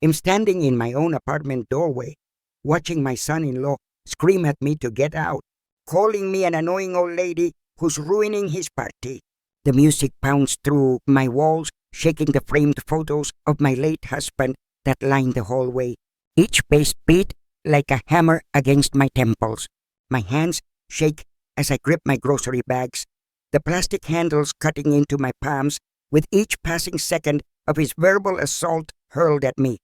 I'm standing in my own apartment doorway, watching my son-in-law scream at me to get out, calling me an annoying old lady who's ruining his party. The music pounds through my walls, shaking the framed photos of my late husband that line the hallway, each bass beat like a hammer against my temples. My hands shake as I grip my grocery bags, the plastic handles cutting into my palms with each passing second of his verbal assault hurled at me.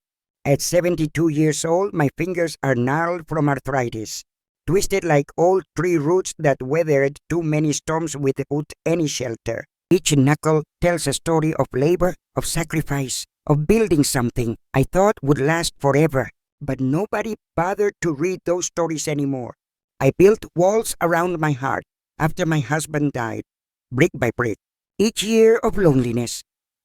At 72 years old, my fingers are gnarled from arthritis, twisted like old tree roots that weathered too many storms without any shelter. Each knuckle tells a story of labor, of sacrifice, of building something I thought would last forever. But nobody bothered to read those stories anymore. I built walls around my heart after my husband died, brick by brick. Each year of loneliness,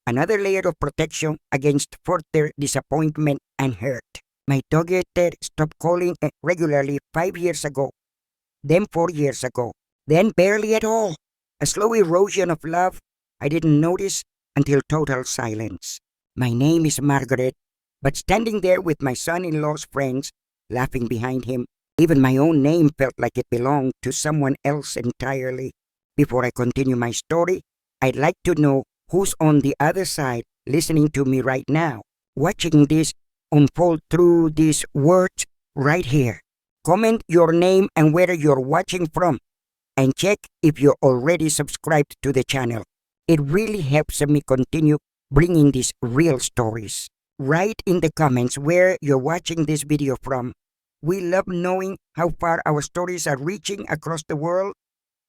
another layer of protection against further disappointment and hurt. My dog Ted stopped calling regularly 5 years ago, then 4 years ago, then barely at all. A slow erosion of love I didn't notice until total silence. My name is Margaret, but standing there with my son-in-law's friends, laughing behind him, even my own name felt like it belonged to someone else entirely. Before I continue my story, I'd like to know who's on the other side listening to me right now, watching this unfold through these words right here. Comment your name and where you're watching from, and check if you're already subscribed to the channel. It really helps me continue bringing these real stories. Write in the comments where you're watching this video from. We love knowing how far our stories are reaching across the world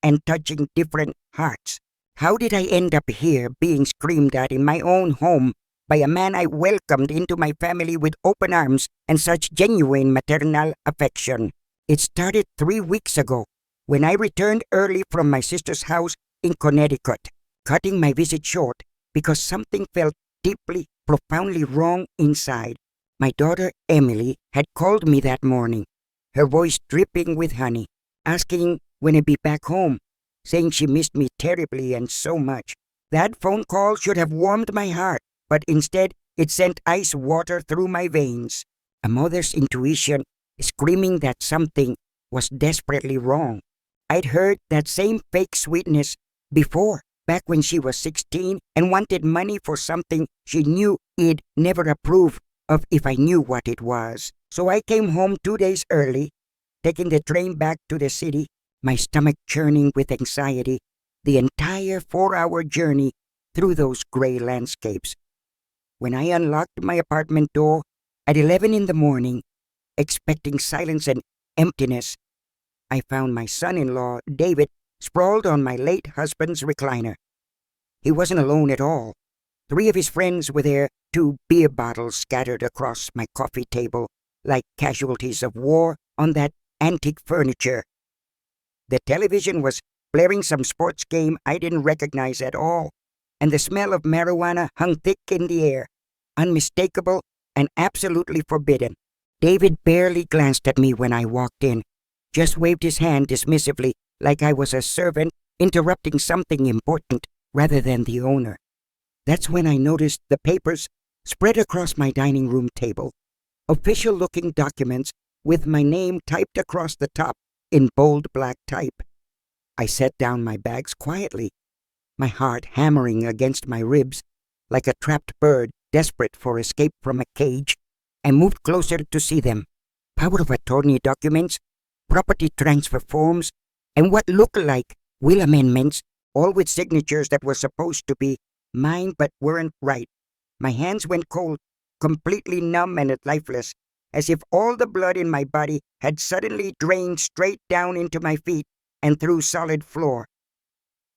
and touching different hearts. How did I end up here being screamed at in my own home by a man I welcomed into my family with open arms and such genuine maternal affection? It started 3 weeks ago when I returned early from my sister's house in Connecticut, cutting my visit short because something felt deeply, profoundly wrong inside. My daughter Emily had called me that morning, her voice dripping with honey, asking when I'd be back home, saying she missed me terribly and so much. That phone call should have warmed my heart, but instead it sent ice water through my veins. A mother's intuition screaming that something was desperately wrong. I'd heard that same fake sweetness before, back when she was 16 and wanted money for something she knew I'd never approve of if I knew what it was. So I came home 2 days early, taking the train back to the city, my stomach churning with anxiety, the entire 4-hour journey through those gray landscapes. When I unlocked my apartment door at 11 in the morning, expecting silence and emptiness, I found my son-in-law, David, sprawled on my late husband's recliner. He wasn't alone at all. 3 of his friends were there, 2 beer bottles scattered across my coffee table like casualties of war on that antique furniture. The television was blaring some sports game I didn't recognize at all, and the smell of marijuana hung thick in the air, unmistakable and absolutely forbidden. David barely glanced at me when I walked in, just waved his hand dismissively like I was a servant interrupting something important rather than the owner. That's when I noticed the papers spread across my dining room table, official-looking documents with my name typed across the top in bold black type. I set down my bags quietly, my heart hammering against my ribs like a trapped bird desperate for escape from a cage. I moved closer to see them. Power of attorney documents, property transfer forms, and what looked like will amendments, all with signatures that were supposed to be mine but weren't right. My hands went cold, completely numb and lifeless, as if all the blood in my body had suddenly drained straight down into my feet and through solid floor.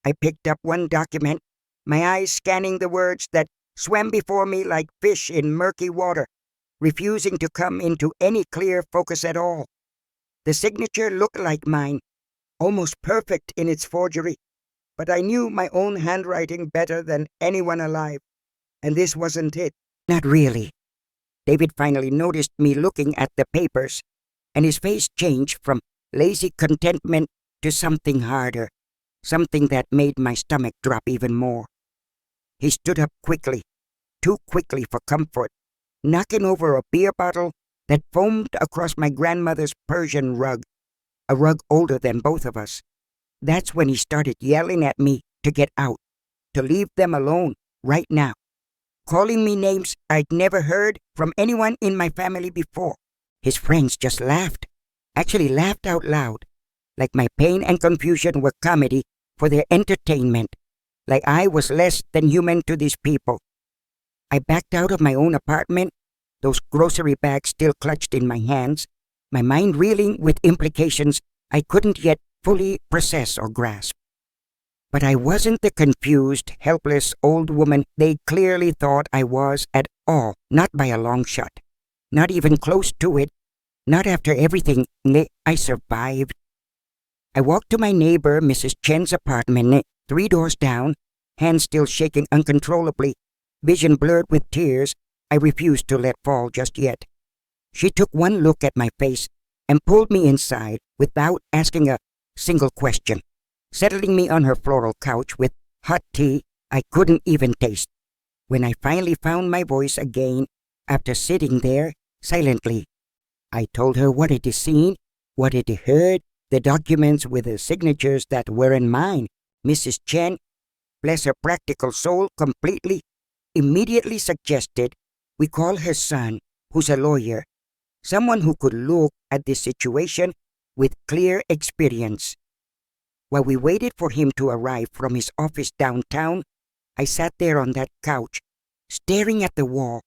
I picked up one document, my eyes scanning the words that swam before me like fish in murky water, refusing to come into any clear focus at all. The signature looked like mine, almost perfect in its forgery, but I knew my own handwriting better than anyone alive, and this wasn't it. Not really. David finally noticed me looking at the papers, and his face changed from lazy contentment to something harder, something that made my stomach drop even more. He stood up quickly, too quickly for comfort, knocking over a beer bottle that foamed across my grandmother's Persian rug, a rug older than both of us. That's when he started yelling at me to get out, to leave them alone right now, calling me names I'd never heard from anyone in my family before. His friends just laughed, actually laughed out loud, like my pain and confusion were comedy for their entertainment, like I was less than human to these people. I backed out of my own apartment, those grocery bags still clutched in my hands, my mind reeling with implications I couldn't yet fully process or grasp. But I wasn't the confused, helpless old woman they clearly thought I was at all, not by a long shot, not even close to it, not after everything I survived. I walked to my neighbor, Mrs. Chen's apartment, 3 doors down, hands still shaking uncontrollably, vision blurred with tears I refused to let fall just yet. She took one look at my face and pulled me inside without asking a single question, settling me on her floral couch with hot tea I couldn't even taste. When I finally found my voice again after sitting there silently, I told her what I'd seen, what I'd heard, the documents with the signatures that weren't mine. Mrs. Chen, bless her practical soul completely, immediately suggested we call her son, who's a lawyer, someone who could look at this situation with clear experience. While we waited for him to arrive from his office downtown, I sat there on that couch, staring at the wall,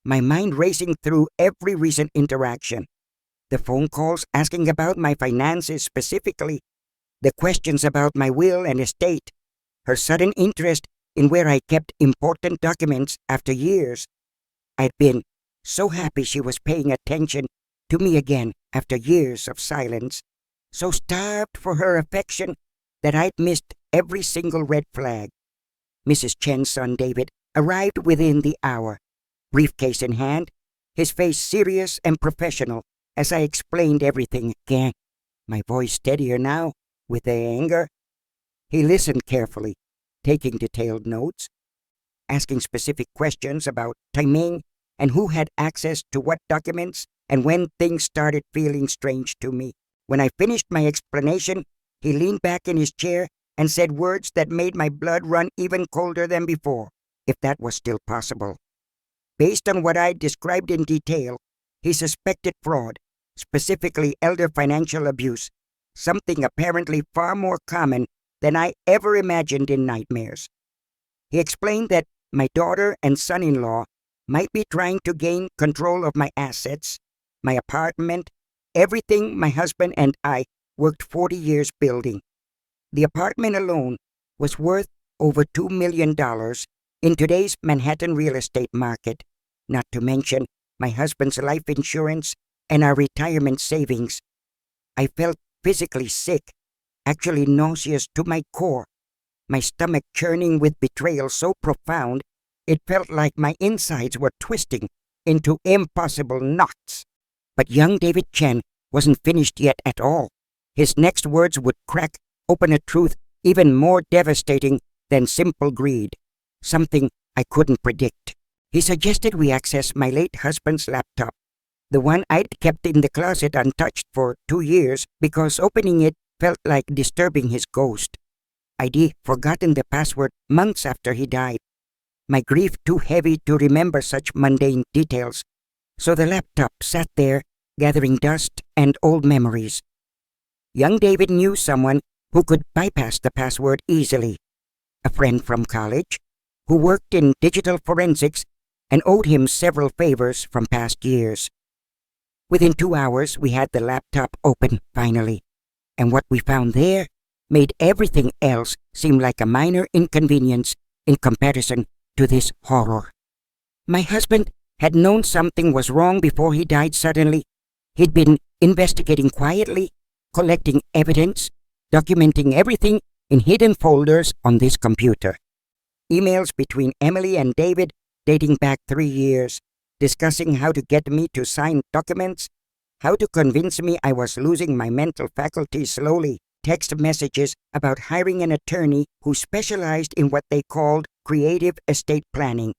my mind racing through every recent interaction. The phone calls asking about my finances specifically, the questions about my will and estate, her sudden interest in where I kept important documents after years. I'd been so happy she was paying attention to me again after years of silence, so starved for her affection that I'd missed every single red flag. Mrs. Chen's son David arrived within the hour, briefcase in hand, his face serious and professional as I explained everything again, my voice steadier now with the anger. He listened carefully, taking detailed notes, asking specific questions about timing and who had access to what documents and when things started feeling strange to me. When I finished my explanation, he leaned back in his chair and said words that made my blood run even colder than before, if that was still possible. Based on what I described in detail, he suspected fraud, specifically elder financial abuse, something apparently far more common than I ever imagined in nightmares. He explained that my daughter and son-in-law might be trying to gain control of my assets, my apartment, everything my husband and I worked 40 years building. The apartment alone was worth over $2 million in today's Manhattan real estate market, not to mention my husband's life insurance and our retirement savings. I felt physically sick, actually nauseous to my core, my stomach churning with betrayal so profound it felt like my insides were twisting into impossible knots. But young David Chen wasn't finished yet at all. His next words would crack open a truth even more devastating than simple greed, something I couldn't predict. He suggested we access my late husband's laptop, the one I'd kept in the closet untouched for 2 years because opening it felt like disturbing his ghost. I'd forgotten the password months after he died, my grief too heavy to remember such mundane details, so the laptop sat there gathering dust and old memories. Young David knew someone who could bypass the password easily, a friend from college who worked in digital forensics and owed him several favors from past years. Within 2 hours, we had the laptop open finally, and what we found there made everything else seem like a minor inconvenience in comparison to this horror. My husband had known something was wrong before he died suddenly. He'd been investigating quietly, collecting evidence, documenting everything in hidden folders on this computer. Emails between Emily and David dating back 3 years, discussing how to get me to sign documents, how to convince me I was losing my mental faculties slowly, text messages about hiring an attorney who specialized in what they called creative estate planning,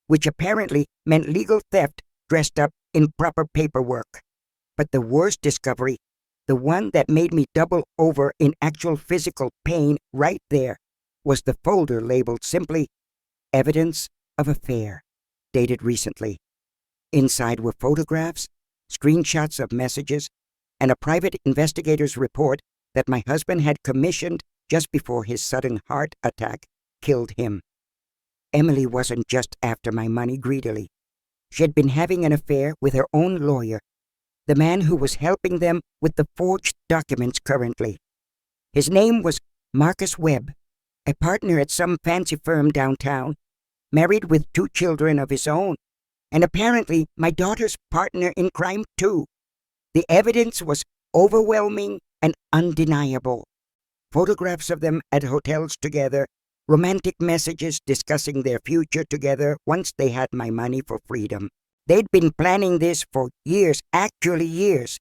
which apparently meant legal theft dressed up in proper paperwork. But the worst discovery, the one that made me double over in actual physical pain right there, was the folder labeled simply Evidence of Affair, dated recently. Inside were photographs, screenshots of messages, and a private investigator's report that my husband had commissioned just before his sudden heart attack killed him. Emily wasn't just after my money greedily. She had been having an affair with her own lawyer, the man who was helping them with the forged documents currently. His name was Marcus Webb, a partner at some fancy firm downtown, married with 2 children of his own, and apparently my daughter's partner in crime too. The evidence was overwhelming and undeniable. Photographs of them at hotels together, romantic messages discussing their future together once they had my money for freedom. They'd been planning this for years, actually years,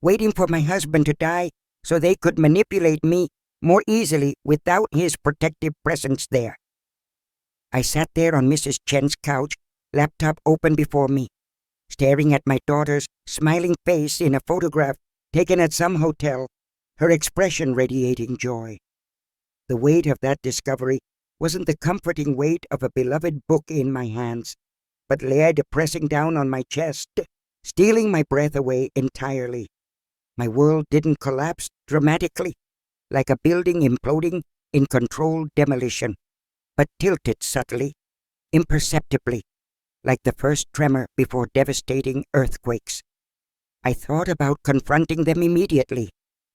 waiting for my husband to die so they could manipulate me more easily without his protective presence there. I sat there on Mrs. Chen's couch, laptop open before me, staring at my daughter's smiling face in a photograph taken at some hotel, her expression radiating joy. The weight of that discovery wasn't the comforting weight of a beloved book in my hands, but lay pressing down on my chest, stealing my breath away entirely. My world didn't collapse dramatically, like a building imploding in controlled demolition, but tilted subtly, imperceptibly, like the first tremor before devastating earthquakes. I thought about confronting them immediately,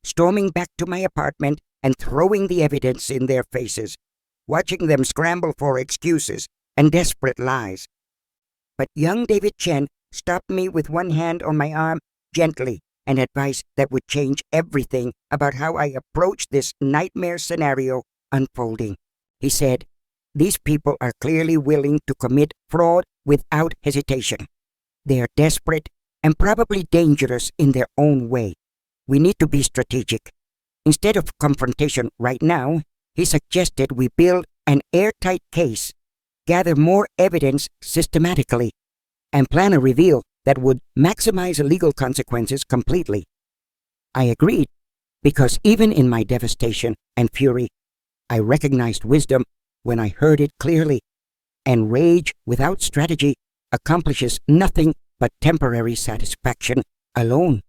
storming back to my apartment and throwing the evidence in their faces, watching them scramble for excuses and desperate lies. But young David Chen stopped me with one hand on my arm gently, and advice that would change everything about how I approached this nightmare scenario unfolding. He said, "These people are clearly willing to commit fraud without hesitation. They are desperate and probably dangerous in their own way. We need to be strategic. Instead of confrontation right now, he suggested we build an airtight case, gather more evidence systematically, and plan a reveal that would maximize legal consequences completely." I agreed, because even in my devastation and fury, I recognized wisdom when I heard it clearly, and rage without strategy accomplishes nothing but temporary satisfaction alone.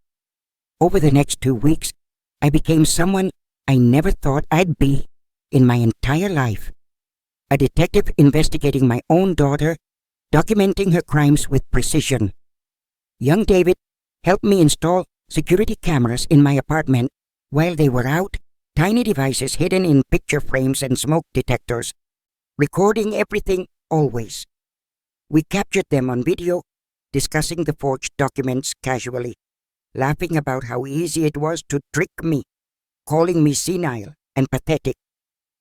Over the next 2 weeks, I became someone I never thought I'd be in my entire life. A detective investigating my own daughter, documenting her crimes with precision. Young David helped me install security cameras in my apartment while they were out, tiny devices hidden in picture frames and smoke detectors, recording everything always. We captured them on video, discussing the forged documents casually, laughing about how easy it was to trick me, calling me senile and pathetic,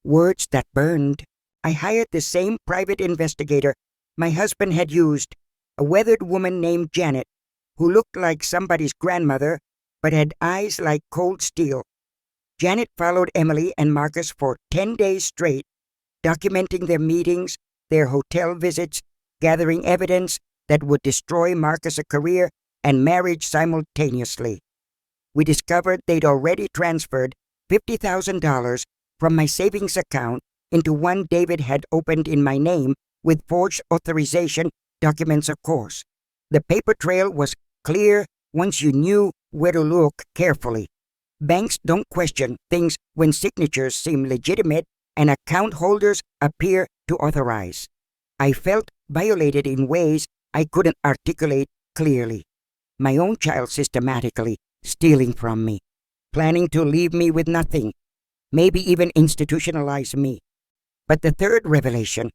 words that burned. I hired the same private investigator my husband had used, a weathered woman named Janet, who looked like somebody's grandmother but had eyes like cold steel. Janet followed Emily and Marcus for 10 days straight, documenting their meetings, their hotel visits, gathering evidence that would destroy Marcus' career and marriage simultaneously. We discovered they'd already transferred $50,000 from my savings account into one David had opened in my name with forged authorization documents, of course. The paper trail was clear once you knew where to look carefully. Banks don't question things when signatures seem legitimate and account holders appear to authorize. I felt violated in ways I couldn't articulate clearly. My own child systematically stealing from me, planning to leave me with nothing, maybe even institutionalize me. But the third revelation,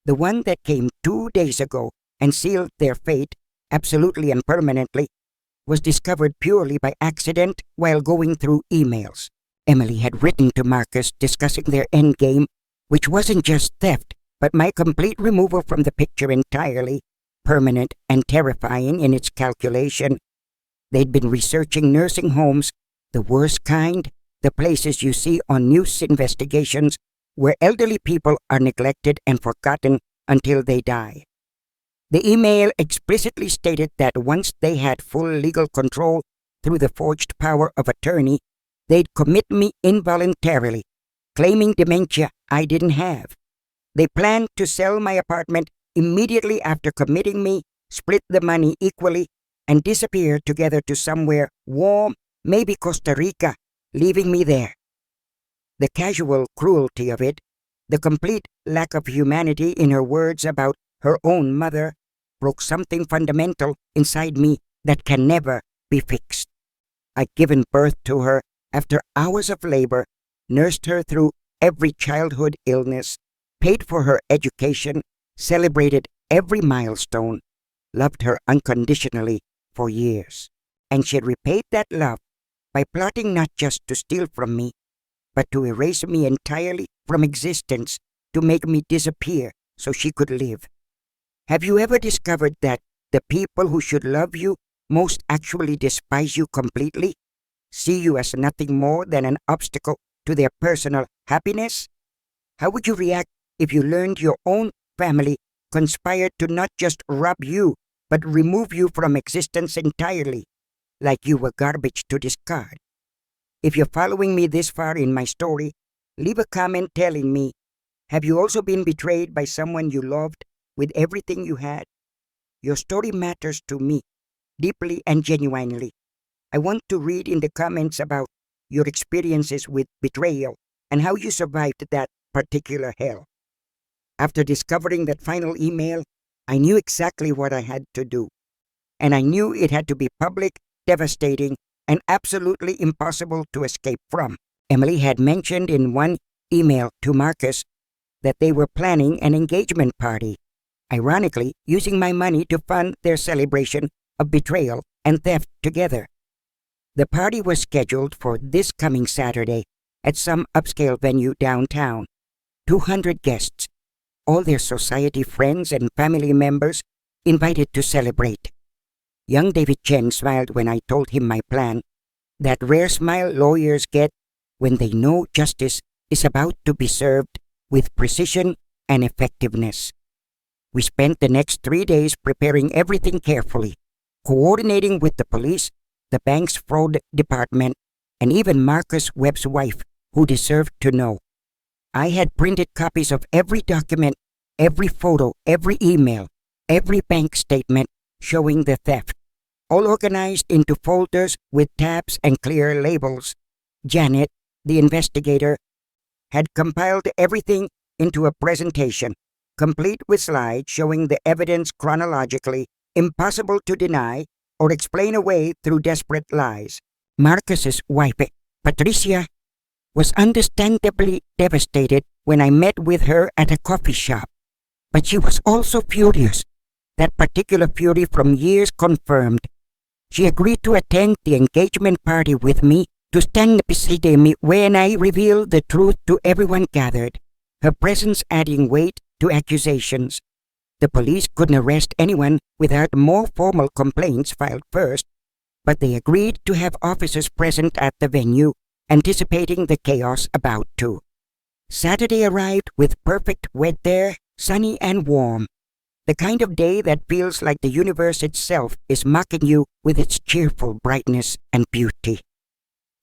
the one that came 2 days ago and sealed their fate absolutely and permanently, was discovered purely by accident while going through emails. Emily had written to Marcus discussing their endgame, which wasn't just theft, but my complete removal from the picture entirely, permanent and terrifying in its calculation. They'd been researching nursing homes, the worst kind, the places you see on news investigations, where elderly people are neglected and forgotten until they die. The email explicitly stated that once they had full legal control through the forged power of attorney, they'd commit me involuntarily, claiming dementia I didn't have. They planned to sell my apartment immediately after committing me, split the money equally, and disappear together to somewhere warm, maybe Costa Rica, leaving me there. The casual cruelty of it, the complete lack of humanity in her words about her own mother, broke something fundamental inside me that can never be fixed. I'd given birth to her after hours of labor, nursed her through every childhood illness, paid for her education, celebrated every milestone, loved her unconditionally for years. And she had repaid that love by plotting not just to steal from me, but to erase me entirely from existence, to make me disappear so she could live. Have you ever discovered that the people who should love you most actually despise you completely, see you as nothing more than an obstacle to their personal happiness? How would you react if you learned your own family conspired to not just rob you, but remove you from existence entirely, like you were garbage to discard? If you're following me this far in my story, leave a comment telling me, have you also been betrayed by someone you loved with everything you had? Your story matters to me, deeply and genuinely. I want to read in the comments about your experiences with betrayal and how you survived that particular hell. After discovering that final email, I knew exactly what I had to do. And I knew it had to be public, devastating, and absolutely impossible to escape from. Emily had mentioned in one email to Marcus that they were planning an engagement party, ironically using my money to fund their celebration of betrayal and theft together. The party was scheduled for this coming Saturday at some upscale venue downtown. 200 guests, all their society friends and family members invited to celebrate. Young David Chen smiled when I told him my plan, that rare smile lawyers get when they know justice is about to be served with precision and effectiveness. We spent the next 3 days preparing everything carefully, coordinating with the police, the bank's fraud department, and even Marcus Webb's wife, who deserved to know. I had printed copies of every document, every photo, every email, every bank statement showing the theft, all organized into folders with tabs and clear labels. Janet, the investigator, had compiled everything into a presentation, complete with slides showing the evidence chronologically, impossible to deny or explain away through desperate lies. Marcus's wife, Patricia, was understandably devastated when I met with her at a coffee shop. But she was also furious, that particular fury from years confirmed. She agreed to attend the engagement party with me, to stand beside me when I revealed the truth to everyone gathered, her presence adding weight to accusations. The police couldn't arrest anyone without more formal complaints filed first, but they agreed to have officers present at the venue, anticipating the chaos about to. Saturday arrived with perfect weather, sunny and warm, the kind of day that feels like the universe itself is mocking you with its cheerful brightness and beauty.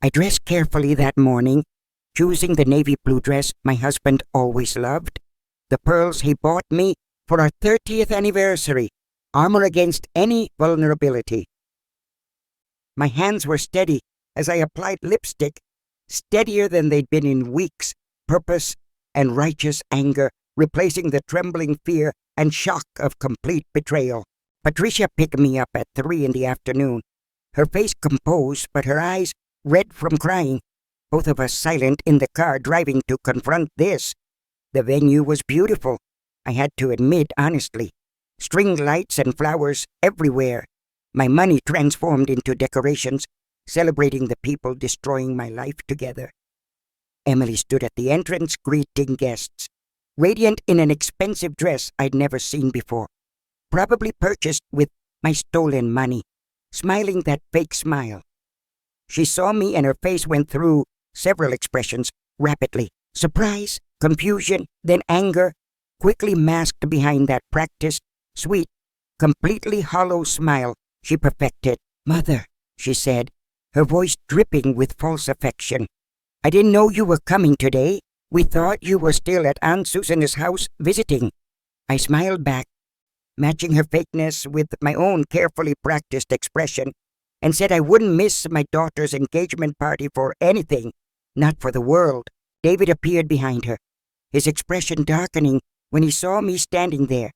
I dressed carefully that morning, choosing the navy blue dress my husband always loved, the pearls he bought me for our 30th anniversary, armor against any vulnerability. My hands were steady as I applied lipstick, steadier than they'd been in weeks, purpose and righteous anger replacing the trembling fear and shock of complete betrayal. Patricia picked me up at 3 in the afternoon, her face composed but her eyes red from crying, both of us silent in the car driving to confront this. The venue was beautiful, I had to admit honestly. String lights and flowers everywhere. My money transformed into decorations, celebrating the people destroying my life together. Emily stood at the entrance greeting guests, radiant in an expensive dress I'd never seen before, probably purchased with my stolen money, smiling that fake smile. She saw me and her face went through several expressions rapidly. Surprise, confusion, then anger, quickly masked behind that practiced, sweet, completely hollow smile she perfected. "Mother," she said, her voice dripping with false affection. "I didn't know you were coming today. We thought you were still at Aunt Susan's house visiting." I smiled back, matching her fakeness with my own carefully practiced expression, and said I wouldn't miss my daughter's engagement party for anything, not for the world. David appeared behind her, his expression darkening when he saw me standing there,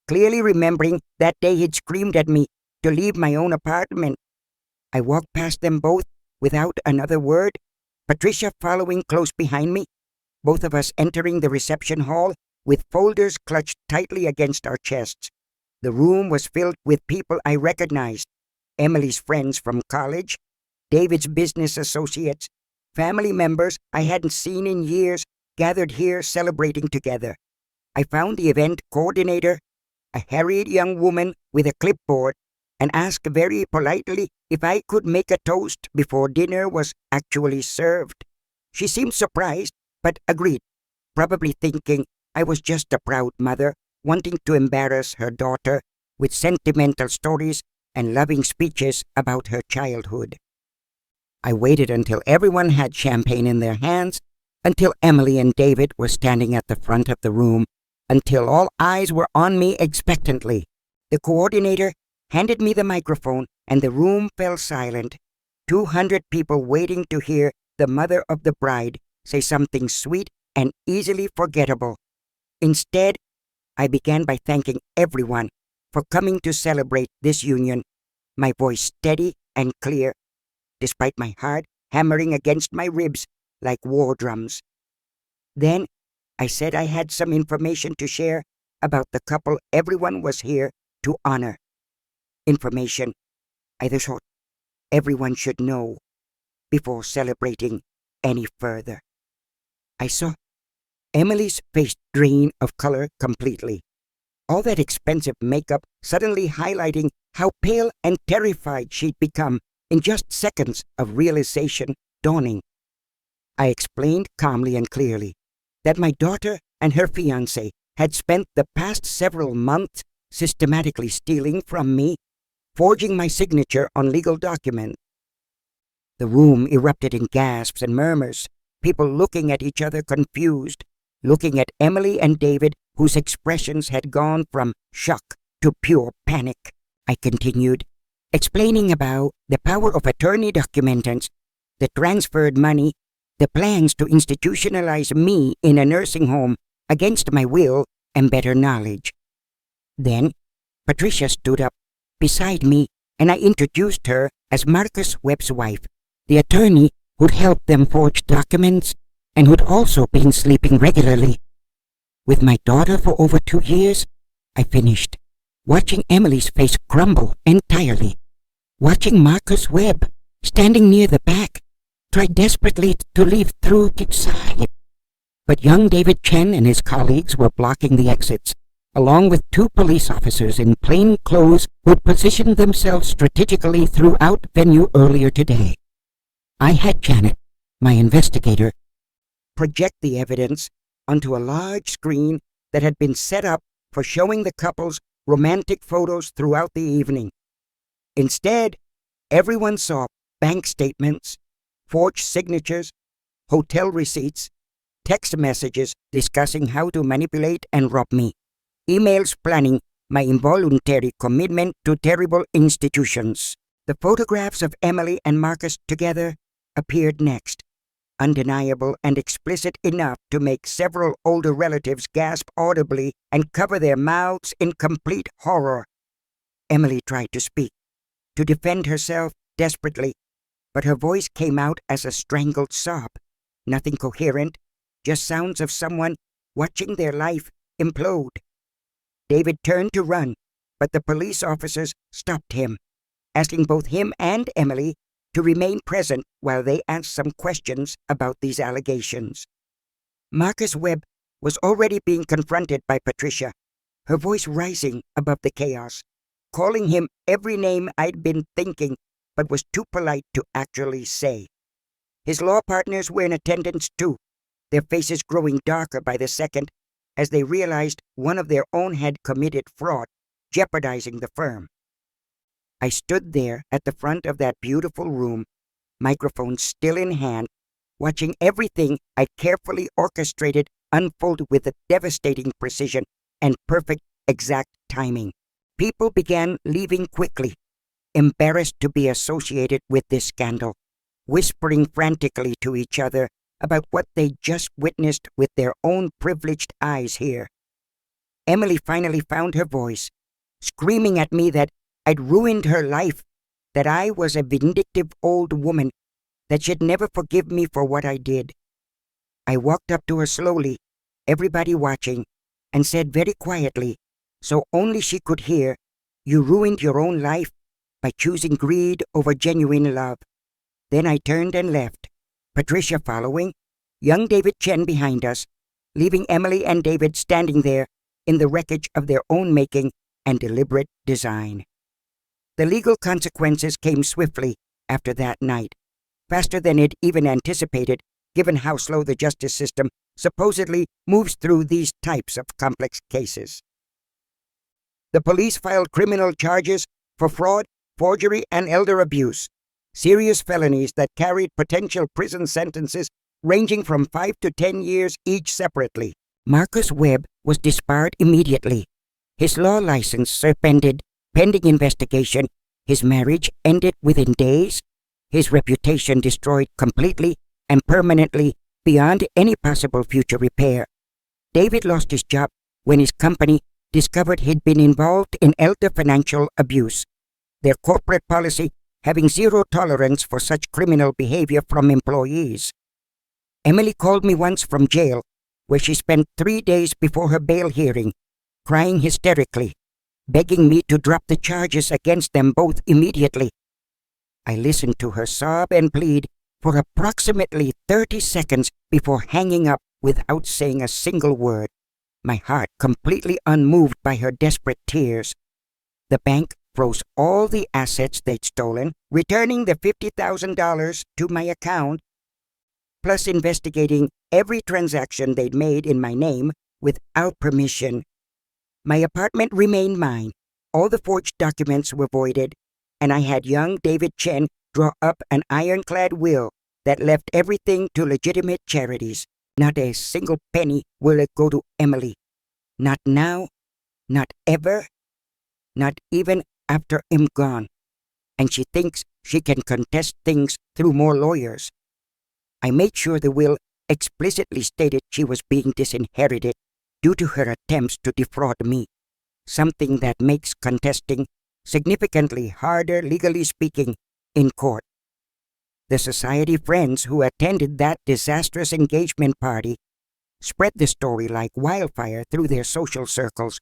clearly remembering that day he'd screamed at me to leave my own apartment. I walked past them both without another word, Patricia following close behind me, both of us entering the reception hall with folders clutched tightly against our chests. The room was filled with people I recognized: Emily's friends from college, David's business associates, family members I hadn't seen in years gathered here celebrating together. I found the event coordinator, a harried young woman with a clipboard, and asked very politely if I could make a toast before dinner was actually served. She seemed surprised, but agreed, probably thinking I was just a proud mother wanting to embarrass her daughter with sentimental stories and loving speeches about her childhood. I waited until everyone had champagne in their hands, until Emily and David were standing at the front of the room, until all eyes were on me expectantly. The coordinator handed me the microphone and the room fell silent. 200 people waiting to hear the mother of the bride say something sweet and easily forgettable. Instead, I began by thanking everyone for coming to celebrate this union, my voice steady and clear, despite my heart hammering against my ribs like war drums. Then I said I had some information to share about the couple everyone was here to honor. Information I thought everyone should know before celebrating any further. I saw Emily's face drain of color completely, all that expensive makeup suddenly highlighting how pale and terrified she'd become in just seconds of realization dawning. I explained calmly and clearly that my daughter and her fiancé had spent the past several months systematically stealing from me, forging my signature on legal documents. The room erupted in gasps and murmurs, people looking at each other confused, looking at Emily and David, whose expressions had gone from shock to pure panic. I continued, explaining about the power of attorney documents, the transferred money, the plans to institutionalize me in a nursing home against my will and better knowledge. Then Patricia stood up beside me and I introduced her as Marcus Webb's wife, the attorney who'd helped them forge documents and who'd also been sleeping regularly with my daughter for over 2 years. I finished, watching Emily's face crumble entirely, watching Marcus Webb, standing near the back, try desperately to leave through his side. But young David Chen and his colleagues were blocking the exits, along with 2 police officers in plain clothes who'd positioned themselves strategically throughout venue earlier today. I had Janet, my investigator, project the evidence onto a large screen that had been set up for showing the couple's romantic photos throughout the evening. Instead, everyone saw bank statements, forged signatures, hotel receipts, text messages discussing how to manipulate and rob me, emails planning my involuntary commitment to terrible institutions. The photographs of Emily and Marcus together appeared next, undeniable and explicit enough to make several older relatives gasp audibly and cover their mouths in complete horror. Emily tried to speak, to defend herself desperately, but her voice came out as a strangled sob, nothing coherent, just sounds of someone watching their life implode. David turned to run, but the police officers stopped him, asking both him and Emily to remain present while they asked some questions about these allegations. Marcus Webb was already being confronted by Patricia, her voice rising above the chaos, calling him every name I'd been thinking but was too polite to actually say. His law partners were in attendance too, their faces growing darker by the second as they realized one of their own had committed fraud jeopardizing the firm. I stood there at the front of that beautiful room, microphone still in hand, watching everything I carefully orchestrated unfold with a devastating precision and perfect exact timing. People began leaving quickly, embarrassed to be associated with this scandal, whispering frantically to each other about what they just witnessed with their own privileged eyes here. Emily finally found her voice, screaming at me that I'd ruined her life, that I was a vindictive old woman, that she'd never forgive me for what I did. I walked up to her slowly, everybody watching, and said very quietly, so only she could hear, "You ruined your own life by choosing greed over genuine love." Then I turned and left, Patricia following, young David Chen behind us, leaving Emily and David standing there in the wreckage of their own making and deliberate design. The legal consequences came swiftly after that night, faster than it even anticipated, given how slow the justice system supposedly moves through these types of complex cases. The police filed criminal charges for fraud, forgery, and elder abuse, serious felonies that carried potential prison sentences ranging from 5 to 10 years each separately. Marcus Webb was disbarred immediately. His law license suspended pending investigation. His marriage ended within days. His reputation destroyed completely and permanently beyond any possible future repair. David lost his job when his company discovered he'd been involved in elder financial abuse, their corporate policy having zero tolerance for such criminal behavior from employees. Emily called me once from jail, where she spent 3 days before her bail hearing, crying hysterically, begging me to drop the charges against them both immediately. I listened to her sob and plead for approximately 30 seconds before hanging up without saying a single word, my heart completely unmoved by her desperate tears. The bank froze all the assets they'd stolen, returning the $50,000 to my account, plus investigating every transaction they'd made in my name without permission. My apartment remained mine, all the forged documents were voided, and I had young David Chen draw up an ironclad will that left everything to legitimate charities. Not a single penny will it go to Emily. Not now, not ever, not even after I'm gone. And she thinks she can contest things through more lawyers. I made sure the will explicitly stated she was being disinherited due to her attempts to defraud me, something that makes contesting significantly harder, legally speaking, in court. The society friends who attended that disastrous engagement party spread the story like wildfire through their social circles,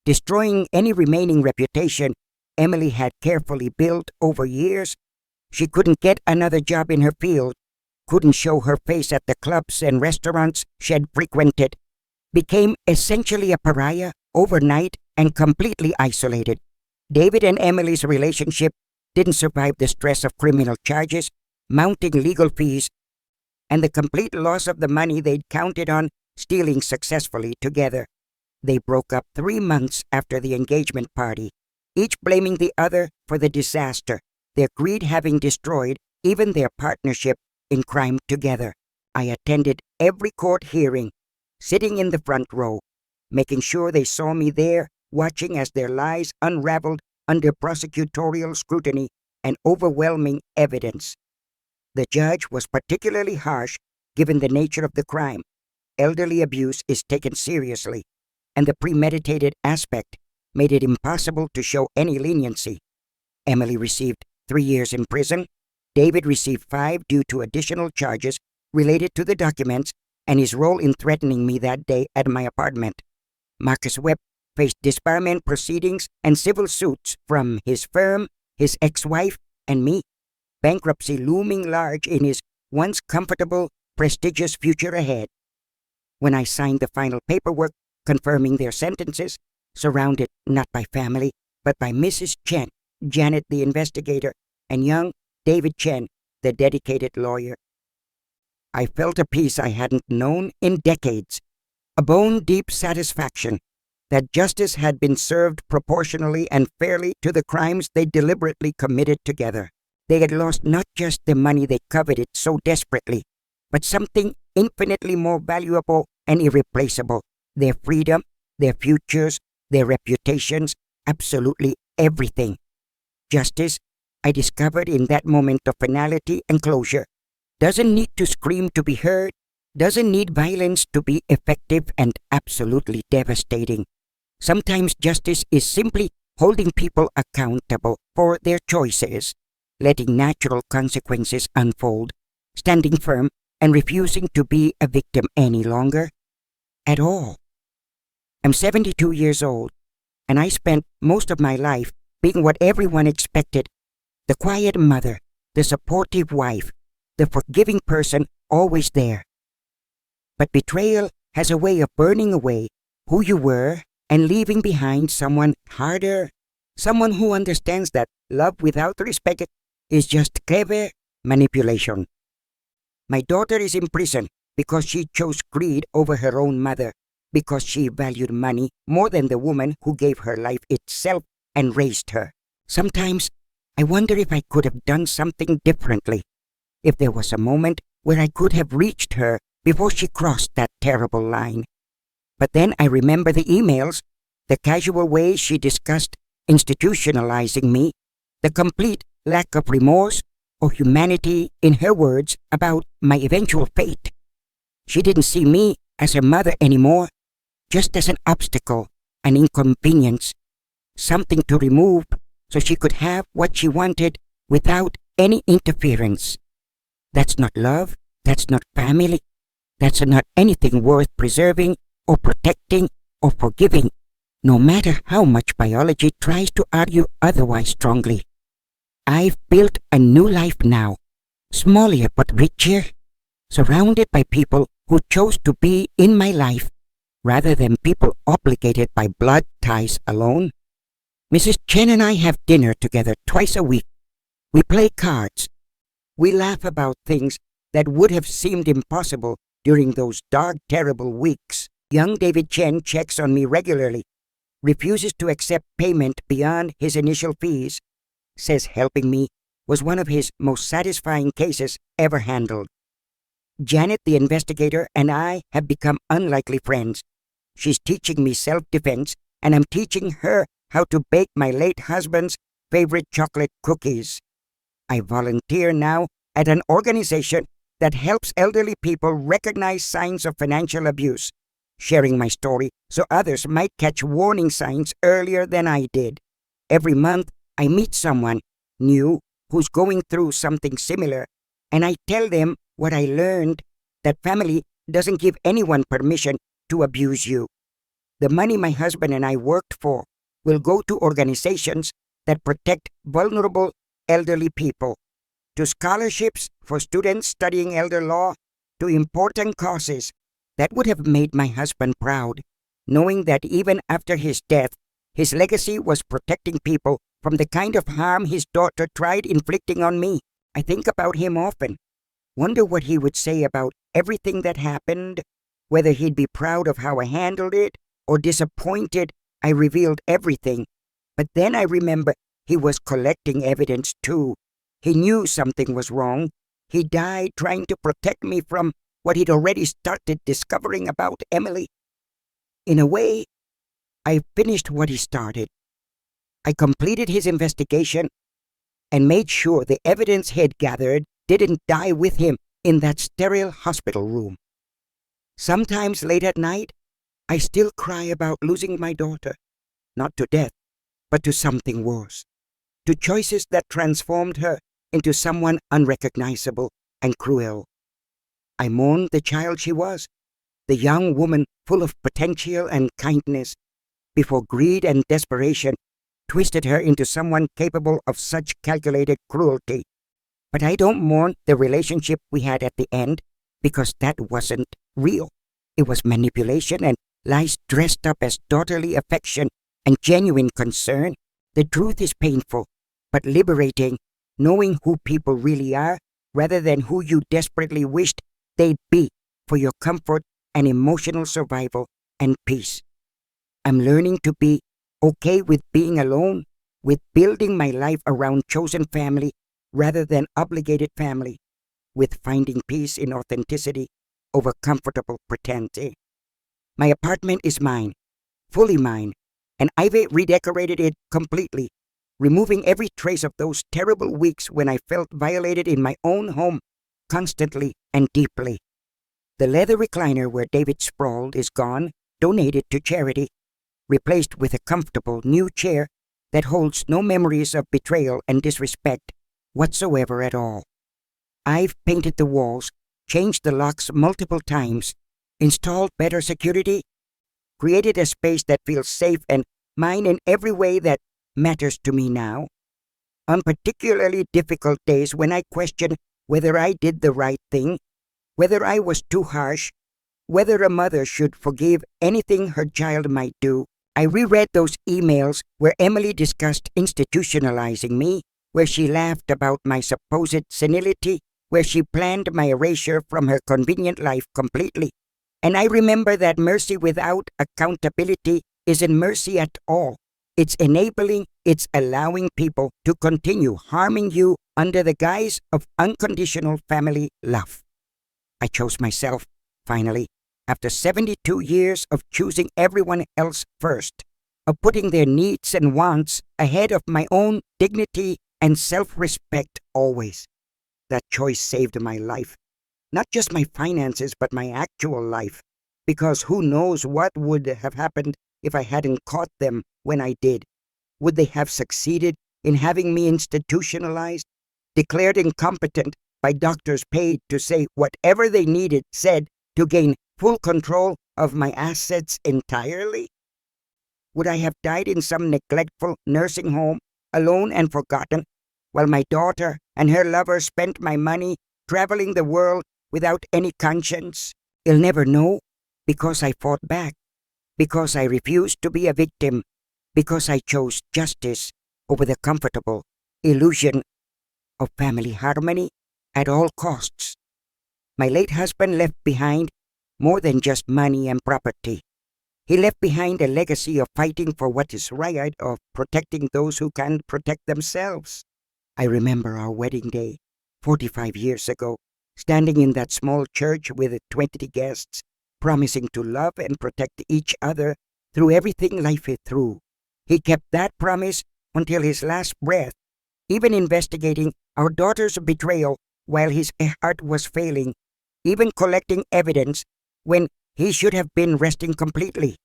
destroying any remaining reputation Emily had carefully built over years. She couldn't get another job in her field, couldn't show her face at the clubs and restaurants she'd frequented, became essentially a pariah overnight and completely isolated. David and Emily's relationship didn't survive the stress of criminal charges, mounting legal fees, and the complete loss of the money they'd counted on stealing successfully together. They broke up 3 months after the engagement party, each blaming the other for the disaster, their greed having destroyed even their partnership in crime together. I attended every court hearing, sitting in the front row, making sure they saw me there, watching as their lies unraveled under prosecutorial scrutiny and overwhelming evidence. The judge was particularly harsh given the nature of the crime. Elderly abuse is taken seriously, and the premeditated aspect made it impossible to show any leniency. Emily received 3 years in prison. David received 5 due to additional charges related to the documents and his role in threatening me that day at my apartment. Marcus Webb faced disbarment proceedings and civil suits from his firm, his ex-wife, and me, bankruptcy looming large in his once comfortable, prestigious future ahead. When I signed the final paperwork confirming their sentences, surrounded not by family, but by Mrs. Chen, Janet the investigator, and young David Chen, the dedicated lawyer, I felt a peace I hadn't known in decades, a bone-deep satisfaction that justice had been served proportionally and fairly to the crimes they deliberately committed together. They had lost not just the money they coveted so desperately, but something infinitely more valuable and irreplaceable: their freedom, their futures, their reputations, absolutely everything. Justice, I discovered in that moment of finality and closure, doesn't need to scream to be heard, doesn't need violence to be effective and absolutely devastating. Sometimes justice is simply holding people accountable for their choices, letting natural consequences unfold, standing firm and refusing to be a victim any longer, at all. I'm 72 years old, and I spent most of my life being what everyone expected: the quiet mother, the supportive wife, the forgiving person always there. But betrayal has a way of burning away who you were and leaving behind someone harder, someone who understands that love without respect is just clever manipulation. My daughter is in prison because she chose greed over her own mother, because she valued money more than the woman who gave her life itself and raised her. Sometimes I wonder if I could have done something differently, if there was a moment where I could have reached her before she crossed that terrible line. But then I remember the emails, the casual way she discussed institutionalizing me, the complete lack of remorse or humanity in her words about my eventual fate. She didn't see me as her mother anymore, just as an obstacle, an inconvenience, something to remove so she could have what she wanted without any interference. That's not love, that's not family, that's not anything worth preserving or protecting or forgiving, no matter how much biology tries to argue otherwise strongly. I've built a new life now, smaller but richer, surrounded by people who chose to be in my life rather than people obligated by blood ties alone. Mrs. Chen and I have dinner together twice a week. We play cards. We laugh about things that would have seemed impossible during those dark, terrible weeks. Young David Chen checks on me regularly, refuses to accept payment beyond his initial fees, says helping me was one of his most satisfying cases ever handled. Janet, the investigator, and I have become unlikely friends. She's teaching me self-defense, and I'm teaching her how to bake my late husband's favorite chocolate cookies. I volunteer now at an organization that helps elderly people recognize signs of financial abuse, sharing my story so others might catch warning signs earlier than I did. Every month, I meet someone new who's going through something similar, and I tell them what I learned, that family doesn't give anyone permission to abuse you. The money my husband and I worked for will go to organizations that protect vulnerable elderly people, to scholarships for students studying elder law, to important causes that would have made my husband proud, knowing that even after his death, his legacy was protecting people from the kind of harm his daughter tried inflicting on me. I think about him often, wonder what he would say about everything that happened, whether he'd be proud of how I handled it or disappointed I revealed everything. But then I remember he was collecting evidence too. He knew something was wrong. He died trying to protect me from what he'd already started discovering about Emily. In a way, I finished what he started. I completed his investigation and made sure the evidence he'd gathered didn't die with him in that sterile hospital room. Sometimes late at night, I still cry about losing my daughter, not to death, but to something worse, to choices that transformed her into someone unrecognizable and cruel. I mourn the child she was, the young woman full of potential and kindness, before greed and desperation twisted her into someone capable of such calculated cruelty. But I don't mourn the relationship we had at the end, because that wasn't real. It was manipulation and lies dressed up as daughterly affection and genuine concern. The truth is painful, but liberating, knowing who people really are rather than who you desperately wished they'd be for your comfort and emotional survival and peace. I'm learning to be okay with being alone, with building my life around chosen family rather than obligated family, with finding peace in authenticity over comfortable pretense. My apartment is mine, fully mine, and I've redecorated it completely, removing every trace of those terrible weeks when I felt violated in my own home, constantly and deeply. The leather recliner where David sprawled is gone, donated to charity, replaced with a comfortable new chair that holds no memories of betrayal and disrespect whatsoever at all. I've painted the walls, changed the locks multiple times, installed better security, created a space that feels safe and mine in every way that matters to me now. On particularly difficult days when I question whether I did the right thing, whether I was too harsh, whether a mother should forgive anything her child might do, I reread those emails where Emily discussed institutionalizing me, where she laughed about my supposed senility, where she planned my erasure from her convenient life completely. And I remember that mercy without accountability isn't mercy at all. It's enabling, it's allowing people to continue harming you under the guise of unconditional family love. I chose myself, finally, after 72 years of choosing everyone else first, of putting their needs and wants ahead of my own dignity and self-respect always. That choice saved my life. Not just my finances, but my actual life. Because who knows what would have happened if I hadn't caught them when I did. Would they have succeeded in having me institutionalized, declared incompetent by doctors paid to say whatever they needed said to gain full control of my assets entirely? Would I have died in some neglectful nursing home, alone and forgotten, while my daughter and her lover spent my money traveling the world without any conscience? You'll never know, because I fought back, because I refused to be a victim, because I chose justice over the comfortable illusion of family harmony at all costs. My late husband left behind more than just money and property. He left behind a legacy of fighting for what is right, of protecting those who can't protect themselves. I remember our wedding day, 45 years ago, standing in that small church with 20 guests, promising to love and protect each other through everything life threw. He kept that promise until his last breath, even investigating our daughter's betrayal while his heart was failing, even collecting evidence when he should have been resting completely.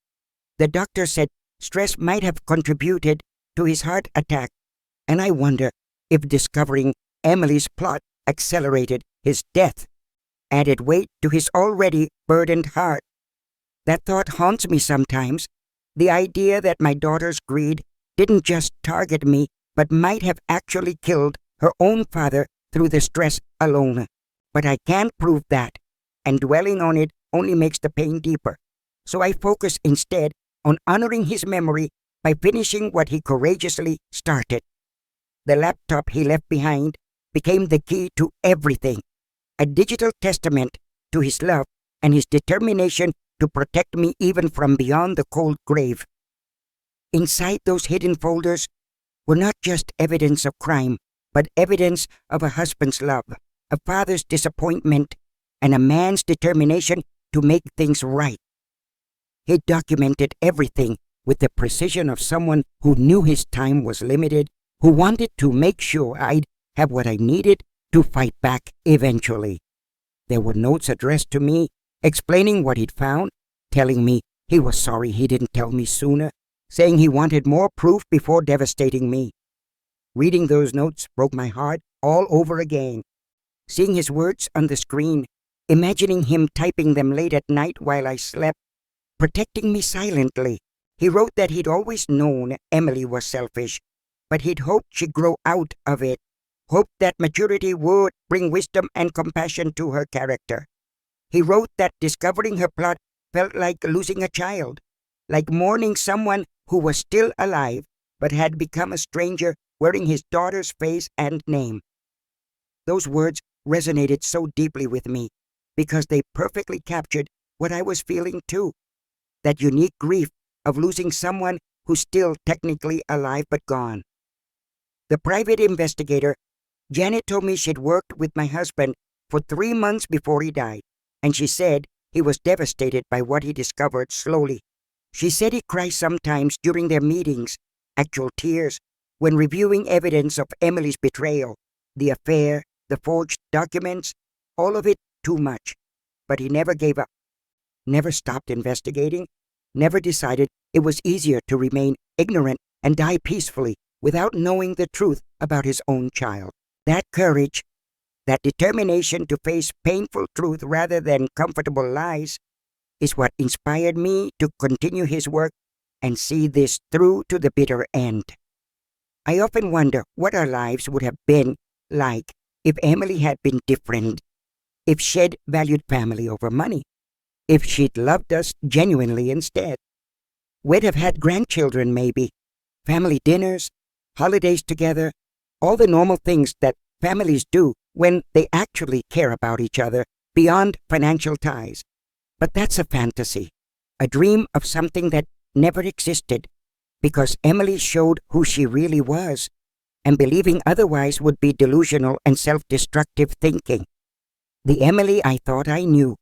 The doctor said stress might have contributed to his heart attack, and I wonder if discovering Emily's plot accelerated his death, added weight to his already burdened heart. That thought haunts me sometimes, the idea that my daughter's greed didn't just target me, but might have actually killed her own father through the stress alone. But I can't prove that, and dwelling on it only makes the pain deeper. So I focus instead on honoring his memory by finishing what he courageously started. The laptop he left behind became the key to everything, a digital testament to his love and his determination to protect me even from beyond the cold grave. Inside those hidden folders were not just evidence of crime, but evidence of a husband's love, a father's disappointment, and a man's determination to make things right. He documented everything with the precision of someone who knew his time was limited, who wanted to make sure I'd have what I needed to fight back eventually. There were notes addressed to me, explaining what he'd found, telling me he was sorry he didn't tell me sooner, saying he wanted more proof before devastating me. Reading those notes broke my heart all over again. Seeing his words on the screen, imagining him typing them late at night while I slept, protecting me silently. He wrote that he'd always known Emily was selfish, but he'd hoped she'd grow out of it, hoped that maturity would bring wisdom and compassion to her character. He wrote that discovering her plot felt like losing a child, like mourning someone who was still alive but had become a stranger wearing his daughter's face and name. Those words resonated so deeply with me because they perfectly captured what I was feeling too. That unique grief of losing someone who's still technically alive but gone. The private investigator, Janet, told me she'd worked with my husband for 3 months before he died, and she said he was devastated by what he discovered slowly. She said he cried sometimes during their meetings, actual tears, when reviewing evidence of Emily's betrayal, the affair, the forged documents, all of it too much. But he never gave up, never stopped investigating, never decided it was easier to remain ignorant and die peacefully without knowing the truth about his own child. That courage, that determination to face painful truth rather than comfortable lies, is what inspired me to continue his work and see this through to the bitter end. I often wonder what our lives would have been like if Emily had been different, if she'd valued family over money, if she'd loved us genuinely instead. We'd have had grandchildren maybe, family dinners, holidays together, all the normal things that families do when they actually care about each other beyond financial ties. But that's a fantasy, a dream of something that never existed, because Emily showed who she really was, and believing otherwise would be delusional and self-destructive thinking. The Emily I thought I knew,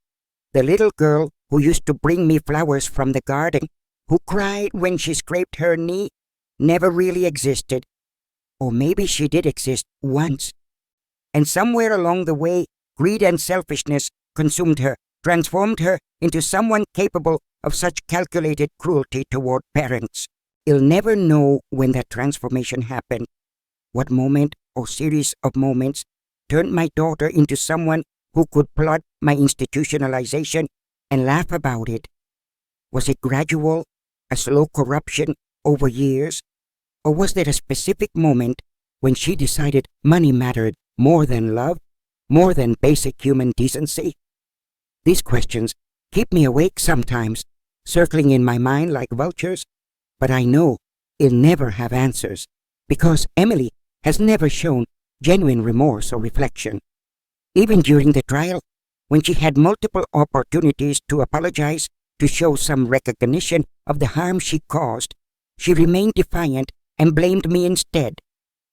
the little girl who used to bring me flowers from the garden, who cried when she scraped her knee, never really existed. Or maybe she did exist once. And somewhere along the way, greed and selfishness consumed her, transformed her into someone capable of such calculated cruelty toward parents. You'll never know when that transformation happened, what moment or series of moments turned my daughter into someone who could plot my institutionalization and laugh about it. Was it gradual, a slow corruption over years, or was there a specific moment when she decided money mattered more than love, more than basic human decency? These questions keep me awake sometimes, circling in my mind like vultures, but I know I'll never have answers, because Emily has never shown genuine remorse or reflection. Even during the trial, when she had multiple opportunities to apologize, to show some recognition of the harm she caused, she remained defiant and blamed me instead.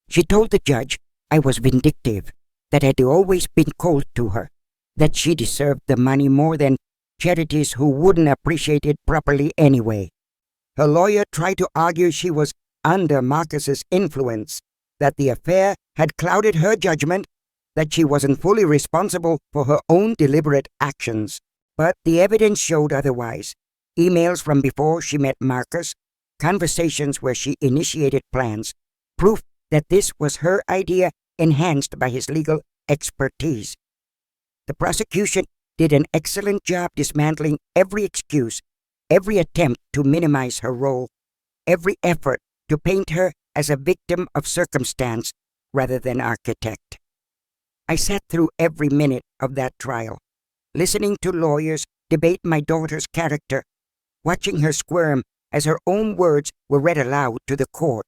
She told the judge I was vindictive, that I'd always been cold to her, that she deserved the money more than charities who wouldn't appreciate it properly anyway. Her lawyer tried to argue she was under Marcus's influence, that the affair had clouded her judgment, that she wasn't fully responsible for her own deliberate actions. But the evidence showed otherwise. Emails from before she met Marcus, conversations where she initiated plans, proof that this was her idea enhanced by his legal expertise. The prosecution did an excellent job dismantling every excuse, every attempt to minimize her role, every effort to paint her as a victim of circumstance rather than architect. I sat through every minute of that trial, listening to lawyers debate my daughter's character, watching her squirm as her own words were read aloud to the court.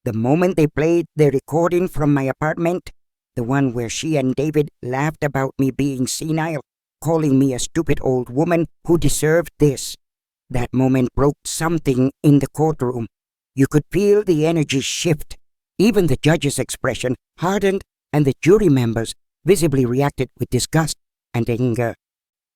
The moment they played the recording from my apartment, the one where she and David laughed about me being senile, calling me a stupid old woman who deserved this, that moment broke something in the courtroom. You could feel the energy shift. Even the judge's expression hardened, and the jury members visibly reacted with disgust and anger.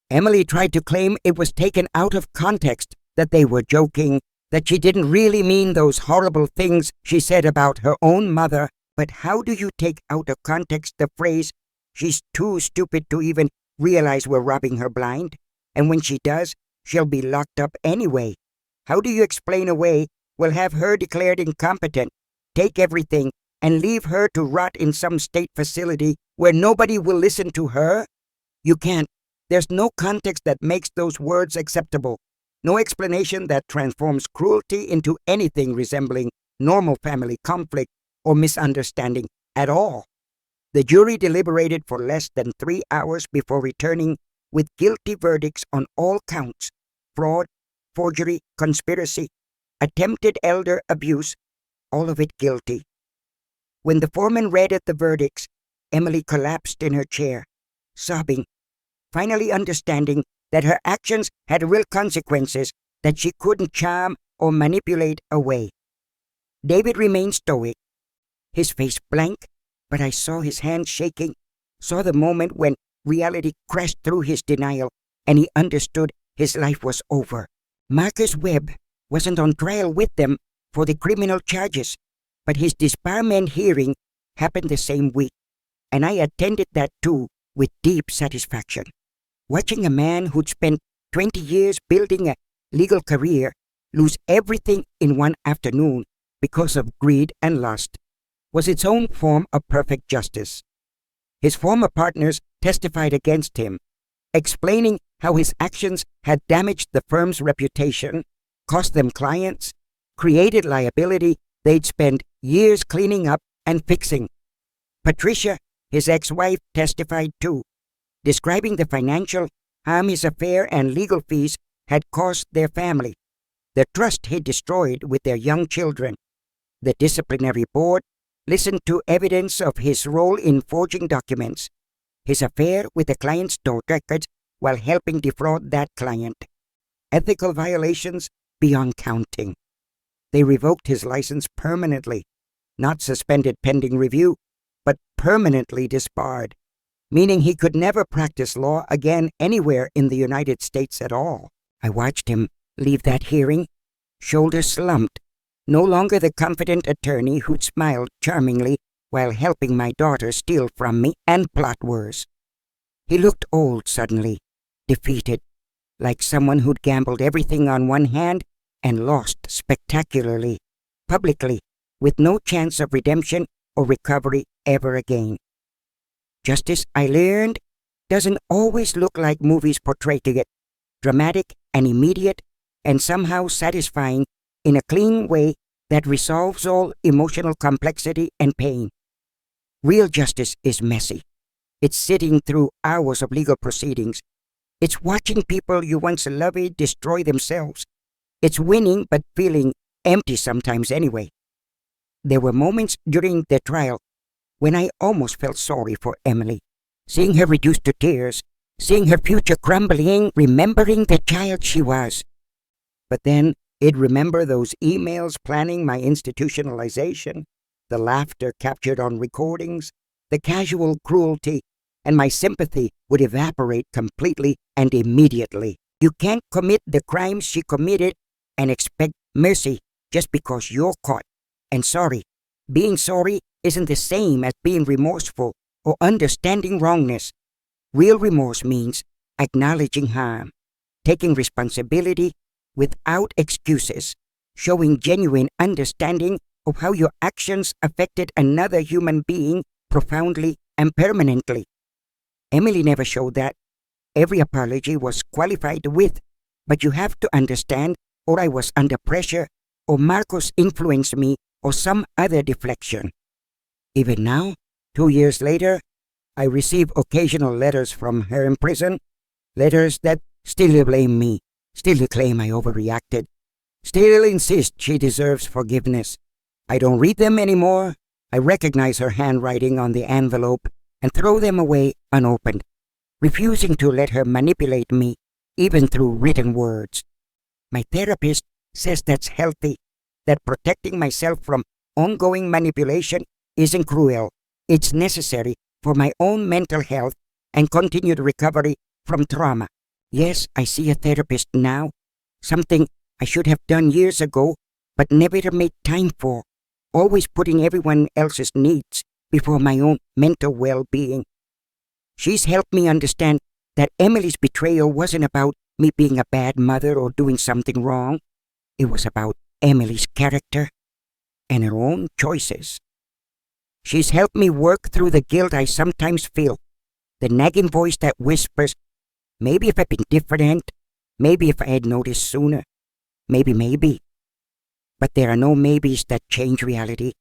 Emily tried to claim it was taken out of context, that they were joking, that she didn't really mean those horrible things she said about her own mother. But how do you take out of context the phrase, "She's too stupid to even realize we're robbing her blind, and when she does, she'll be locked up anyway"? How do you explain away, we'll have her declared incompetent, take everything, and leave her to rot in some state facility where nobody will listen to her? You can't. There's no context that makes those words acceptable. No explanation that transforms cruelty into anything resembling normal family conflict or misunderstanding at all. The jury deliberated for less than 3 hours before returning with guilty verdicts on all counts: fraud, forgery, conspiracy, attempted elder abuse, all of it guilty. When the foreman read the verdicts, Emily collapsed in her chair, sobbing, finally understanding that her actions had real consequences that she couldn't charm or manipulate away. David remained stoic, his face blank, but I saw his hand shaking, saw the moment when reality crashed through his denial, and he understood his life was over. Marcus Webb wasn't on trial with them for the criminal charges, but his disbarment hearing happened the same week, and I attended that too with deep satisfaction. Watching a man who'd spent 20 years building a legal career lose everything in one afternoon because of greed and lust was its own form of perfect justice. His former partners testified against him, explaining how his actions had damaged the firm's reputation, cost them clients, created liability they'd spent years cleaning up and fixing. Patricia, his ex-wife, testified too, describing the financial harm his affair and legal fees had cost their family, the trust he destroyed with their young children. The disciplinary board listened to evidence of his role in forging documents, his affair with the client's store records while helping defraud that client. Ethical violations beyond counting. They revoked his license permanently, not suspended pending review, but permanently disbarred, meaning he could never practice law again anywhere in the United States at all. I watched him leave that hearing, shoulders slumped, no longer the confident attorney who'd smiled charmingly while helping my daughter steal from me and plot worse. He looked old suddenly, defeated, like someone who'd gambled everything on one hand and lost spectacularly, publicly, with no chance of redemption or recovery ever again. Justice, I learned, doesn't always look like movies portray it, dramatic and immediate and somehow satisfying in a clean way that resolves all emotional complexity and pain. Real justice is messy. It's sitting through hours of legal proceedings. It's watching people you once loved destroy themselves. It's winning but feeling empty sometimes anyway. There were moments during the trial when I almost felt sorry for Emily, seeing her reduced to tears, seeing her future crumbling, remembering the child she was. But then I'd remember those emails planning my institutionalization, the laughter captured on recordings, the casual cruelty, and my sympathy would evaporate completely and immediately. You can't commit the crimes she committed and expect mercy just because you're caught. And sorry. Being sorry isn't the same as being remorseful or understanding wrongness. Real remorse means acknowledging harm, taking responsibility without excuses, showing genuine understanding of how your actions affected another human being profoundly and permanently. Emily never showed that. Every apology was qualified with, but you have to understand, or I was under pressure, or Marcos influenced me, or some other deflection. Even now, 2 years later, I receive occasional letters from her in prison, letters that still blame me, still claim I overreacted, still insist she deserves forgiveness. I don't read them anymore. I recognize her handwriting on the envelope and throw them away unopened, refusing to let her manipulate me, even through written words. My therapist says that's healthy, that protecting myself from ongoing manipulation isn't cruel. It's necessary for my own mental health and continued recovery from trauma. Yes, I see a therapist now, something I should have done years ago, but never made time for, always putting everyone else's needs before my own mental well-being. She's helped me understand that Emily's betrayal wasn't about me being a bad mother or doing something wrong. It was about Emily's character and her own choices. She's helped me work through the guilt I sometimes feel, the nagging voice that whispers, maybe if I'd been different, maybe if I had noticed sooner, maybe. But there are no maybes that change reality,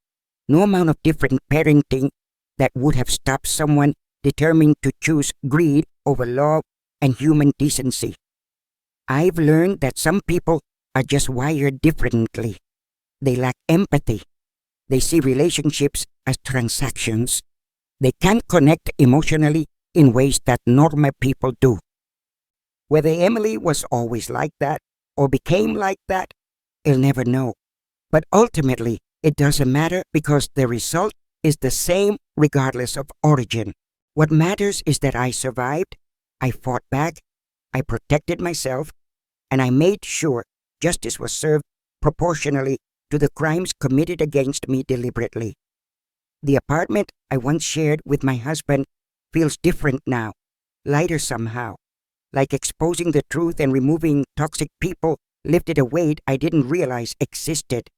no amount of different parenting that would have stopped someone determined to choose greed over love and human decency. I've learned that some people are just wired differently. They lack empathy. They see relationships as transactions. They can't connect emotionally in ways that normal people do. Whether Emily was always like that, or became like that, I'll never know. But ultimately, it doesn't matter because the result is the same regardless of origin. What matters is that I survived, I fought back, I protected myself, and I made sure justice was served proportionally to the crimes committed against me deliberately. The apartment I once shared with my husband feels different now, lighter somehow, like exposing the truth and removing toxic people lifted a weight I didn't realize existed.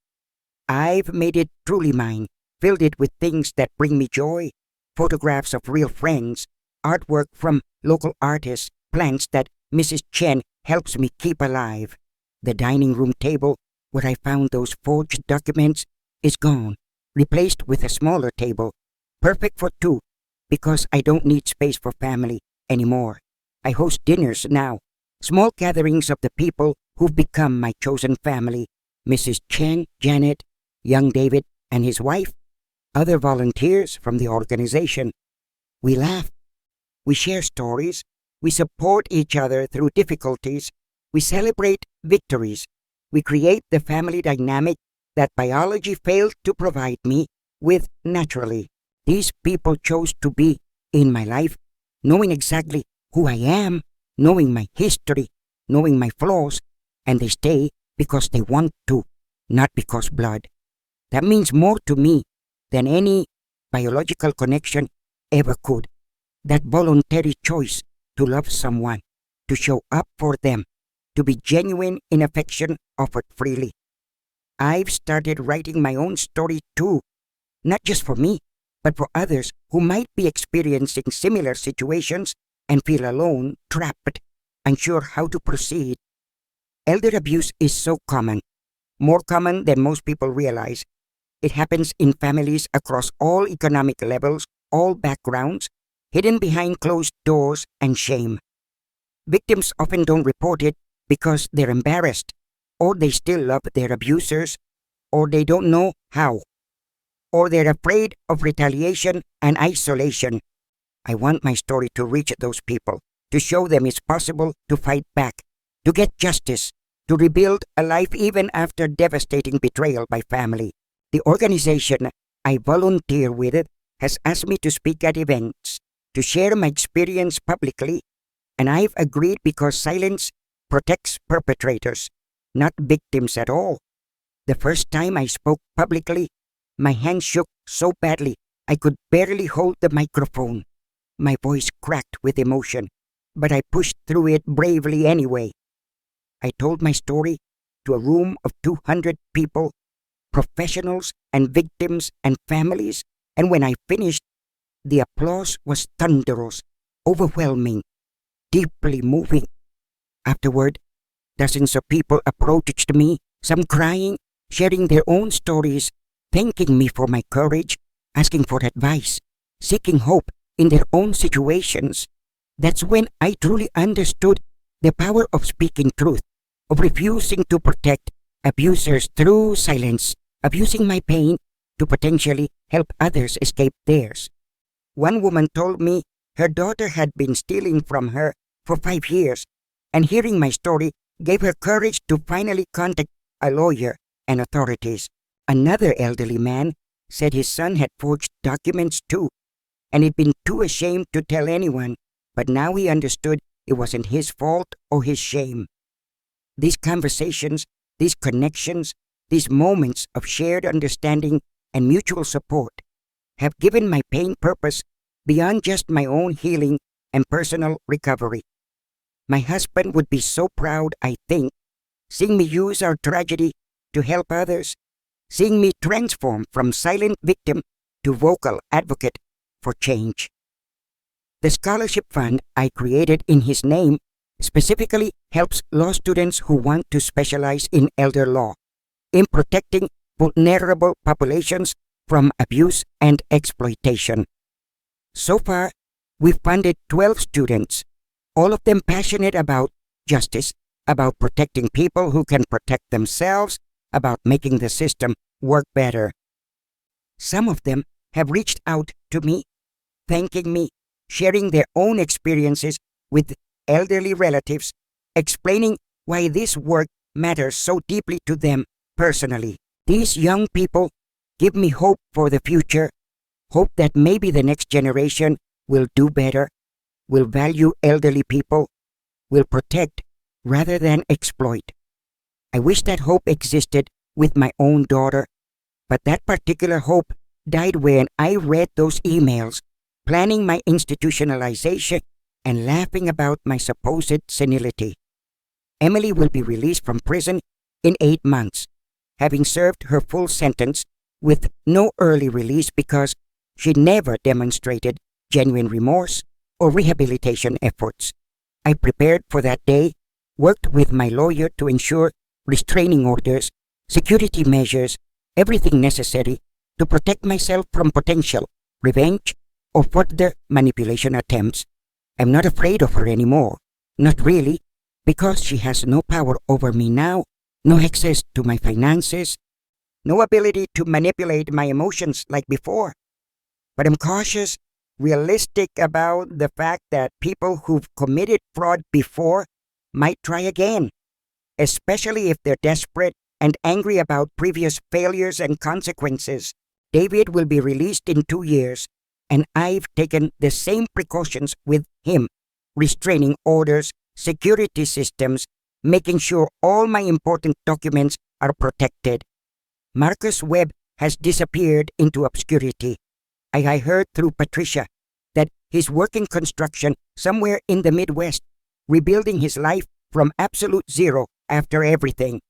I've made it truly mine, filled it with things that bring me joy, photographs of real friends, artwork from local artists, plants that Mrs. Chen helps me keep alive. The dining room table where I found those forged documents is gone, replaced with a smaller table, perfect for two, because I don't need space for family anymore. I host dinners now, small gatherings of the people who've become my chosen family, Mrs. Chen, Janet, young David and his wife, other volunteers from the organization. We laugh, we share stories, we support each other through difficulties, we celebrate victories, we create the family dynamic that biology failed to provide me with naturally. These people chose to be in my life, knowing exactly who I am, knowing my history, knowing my flaws, and they stay because they want to, not because blood. That means more to me than any biological connection ever could. That voluntary choice to love someone, to show up for them, to be genuine in affection offered freely. I've started writing my own story too, not just for me, but for others who might be experiencing similar situations and feel alone, trapped, unsure how to proceed. Elder abuse is so common, more common than most people realize. It happens in families across all economic levels, all backgrounds, hidden behind closed doors and shame. Victims often don't report it because they're embarrassed, or they still love their abusers, or they don't know how, or they're afraid of retaliation and isolation. I want my story to reach those people, to show them it's possible to fight back, to get justice, to rebuild a life even after devastating betrayal by family. The organization I volunteer with has asked me to speak at events, to share my experience publicly, and I've agreed because silence protects perpetrators, not victims at all. The first time I spoke publicly, my hands shook so badly I could barely hold the microphone. My voice cracked with emotion, but I pushed through it bravely anyway. I told my story to a room of 200 people, professionals and victims and families, and when I finished, the applause was thunderous, overwhelming, deeply moving. Afterward, dozens of people approached me, some crying, sharing their own stories, thanking me for my courage, asking for advice, seeking hope in their own situations. That's when I truly understood the power of speaking truth, of refusing to protect abusers through silence, of using my pain to potentially help others escape theirs. One woman told me her daughter had been stealing from her for 5 years, and hearing my story gave her courage to finally contact a lawyer and authorities. Another elderly man said his son had forged documents too, and he'd been too ashamed to tell anyone, but now he understood it wasn't his fault or his shame. These conversations, these connections, these moments of shared understanding and mutual support have given my pain purpose beyond just my own healing and personal recovery. My husband would be so proud, I think, seeing me use our tragedy to help others, seeing me transform from silent victim to vocal advocate for change. The scholarship fund I created in his name specifically helps law students who want to specialize in elder law, in protecting vulnerable populations from abuse and exploitation. So far, we've funded 12 students, all of them passionate about justice, about protecting people who can protect themselves, about making the system work better. Some of them have reached out to me, thanking me, sharing their own experiences with elderly relatives, explaining why this work matters so deeply to them personally. These young people give me hope for the future, hope that maybe the next generation will do better, will value elderly people, will protect rather than exploit. I wish that hope existed with my own daughter, but that particular hope died when I read those emails, planning my institutionalization and laughing about my supposed senility. Emily will be released from prison in 8 months, having served her full sentence with no early release because she never demonstrated genuine remorse or rehabilitation efforts. I prepared for that day, worked with my lawyer to ensure restraining orders, security measures, everything necessary to protect myself from potential revenge or further manipulation attempts. I'm not afraid of her anymore. Not really, because she has no power over me now, no access to my finances, no ability to manipulate my emotions like before. But I'm cautious, realistic about the fact that people who've committed fraud before might try again, especially if they're desperate and angry about previous failures and consequences. David will be released in 2 years, and I've taken the same precautions with him, restraining orders, security systems, making sure all my important documents are protected. Marcus Webb has disappeared into obscurity. I heard through Patricia that he's working construction somewhere in the Midwest, rebuilding his life from absolute zero after everything.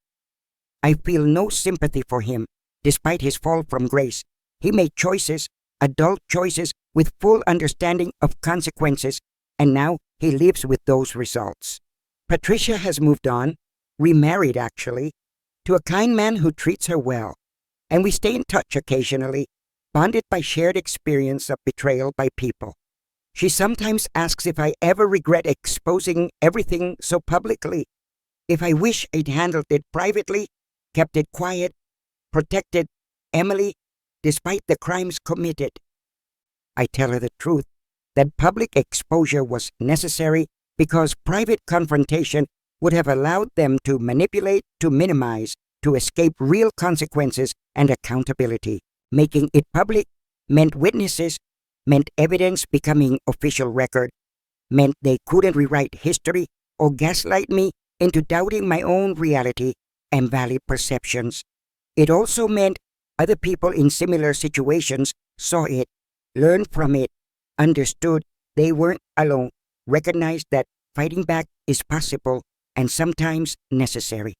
I feel no sympathy for him, despite his fall from grace. He made choices, adult choices, with full understanding of consequences, and now he lives with those results. Patricia has moved on, remarried actually, to a kind man who treats her well, and we stay in touch occasionally, bonded by shared experience of betrayal by people. She sometimes asks if I ever regret exposing everything so publicly, if I wish I'd handled it privately, kept it quiet, protected Emily despite the crimes committed. I tell her the truth, that public exposure was necessary because private confrontation would have allowed them to manipulate, to minimize, to escape real consequences and accountability. Making it public meant witnesses, meant evidence becoming official record, meant they couldn't rewrite history or gaslight me into doubting my own reality and valid perceptions. It also meant other people in similar situations saw it, learned from it, understood they weren't alone, recognized that fighting back is possible and sometimes necessary.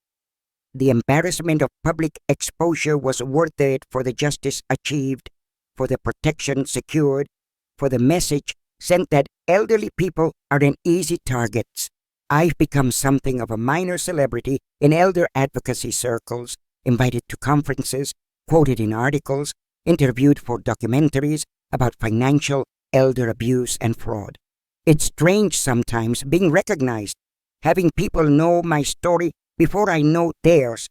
The embarrassment of public exposure was worth it for the justice achieved, for the protection secured, for the message sent that elderly people aren't easy targets. I've become something of a minor celebrity in elder advocacy circles, invited to conferences, quoted in articles, interviewed for documentaries about financial elder abuse and fraud. It's strange sometimes being recognized, having people know my story before I know theirs,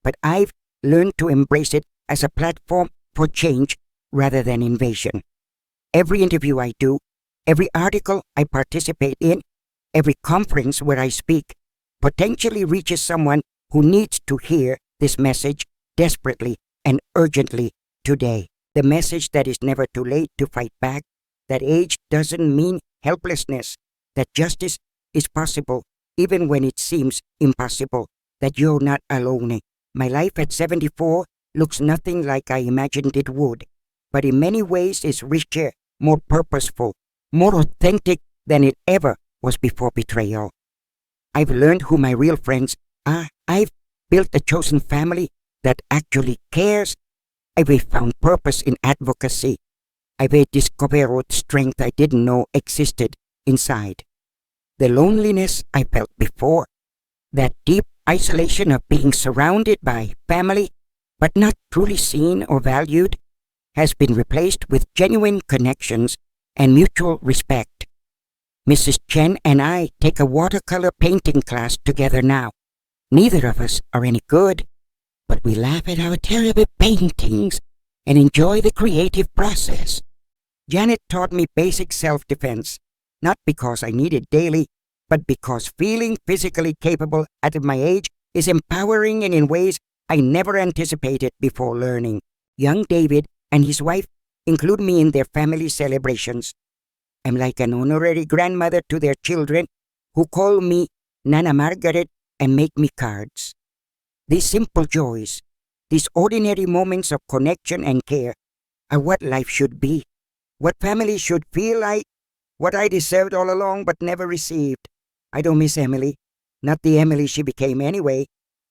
but I've learned to embrace it as a platform for change rather than invasion. Every interview I do, every article I participate in, every conference where I speak, potentially reaches someone who needs to hear this message desperately and urgently today. The message that it's never too late to fight back, that age doesn't mean helplessness, that justice is possible even when it seems impossible, that you're not alone. My life at 74 looks nothing like I imagined it would, but in many ways is richer, more purposeful, more authentic than it ever was before betrayal. I've learned who my real friends are. I've built a chosen family that actually cares. I've found purpose in advocacy. I've discovered strength I didn't know existed inside. The loneliness I felt before, that deep isolation of being surrounded by family but not truly seen or valued, has been replaced with genuine connections and mutual respect. Mrs. Chen and I take a watercolor painting class together now. Neither of us are any good, but we laugh at our terrible paintings and enjoy the creative process. Janet taught me basic self-defense, not because I need it daily, but because feeling physically capable at my age is empowering and in ways I never anticipated before learning. Young David and his wife include me in their family celebrations. I'm like an honorary grandmother to their children who call me Nana Margaret and make me cards. These simple joys, these ordinary moments of connection and care are what life should be, what family should feel like, what I deserved all along but never received. I don't miss Emily, not the Emily she became anyway,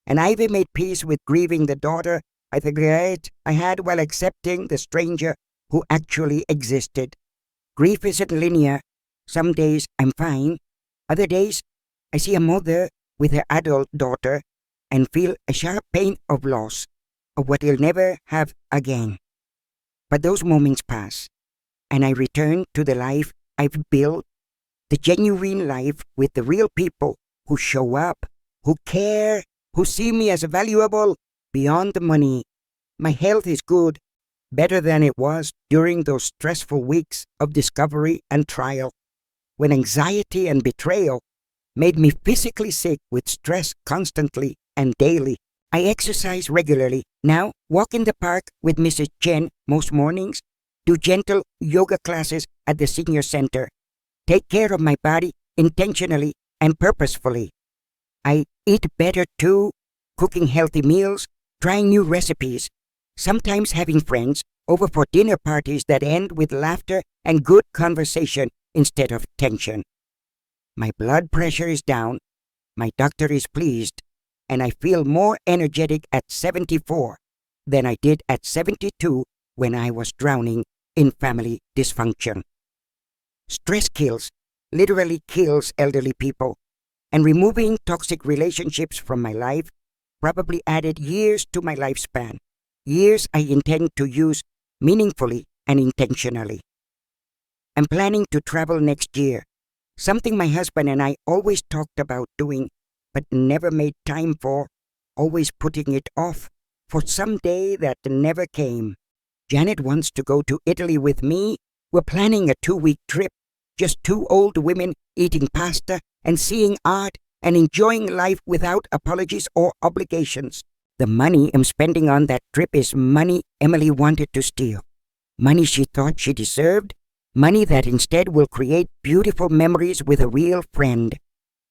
and Ivy made peace with grieving the daughter I regret I had while accepting the stranger who actually existed. Grief isn't linear. Some days I'm fine. Other days I see a mother with her adult daughter and feel a sharp pain of loss, of what he'll never have again. But those moments pass, and I return to the life I've built, the genuine life with the real people who show up, who care, who see me as valuable beyond the money. My health is good, better than it was during those stressful weeks of discovery and trial, when anxiety and betrayal made me physically sick with stress constantly and daily. I exercise regularly, now walk in the park with Mrs. Chen most mornings, do gentle yoga classes at the senior center, take care of my body intentionally and purposefully. I eat better too, cooking healthy meals, trying new recipes, sometimes having friends over for dinner parties that end with laughter and good conversation instead of tension. My blood pressure is down, my doctor is pleased, and I feel more energetic at 74 than I did at 72 when I was drowning in family dysfunction. Stress kills, literally kills elderly people, and removing toxic relationships from my life probably added years to my lifespan, years I intend to use meaningfully and intentionally. I'm planning to travel next year, something my husband and I always talked about doing but never made time for, always putting it off for some day that never came. Janet wants to go to Italy with me. We're planning a 2-week trip, just two old women eating pasta and seeing art and enjoying life without apologies or obligations. The money I'm spending on that trip is money Emily wanted to steal, money she thought she deserved, money that instead will create beautiful memories with a real friend.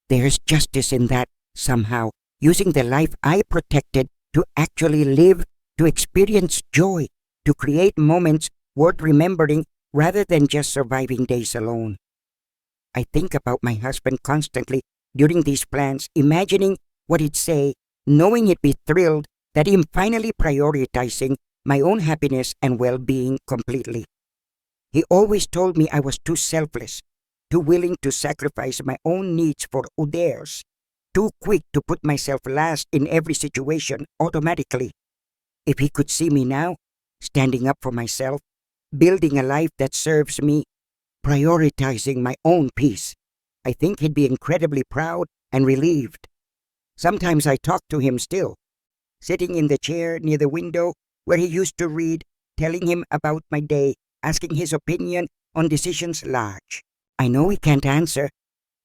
There's justice in that, somehow, using the life I protected to actually live, to experience joy, to create moments worth remembering rather than just surviving days alone. I think about my husband constantly during these plans, imagining what he'd say, knowing he'd be thrilled that I'm finally prioritizing my own happiness and well-being completely. He always told me I was too selfless, too willing to sacrifice my own needs for others, too quick to put myself last in every situation automatically. If he could see me now, standing up for myself, building a life that serves me, prioritizing my own peace, I think he'd be incredibly proud and relieved. Sometimes I talk to him still, sitting in the chair near the window where he used to read, telling him about my day, asking his opinion on decisions large. I know he can't answer.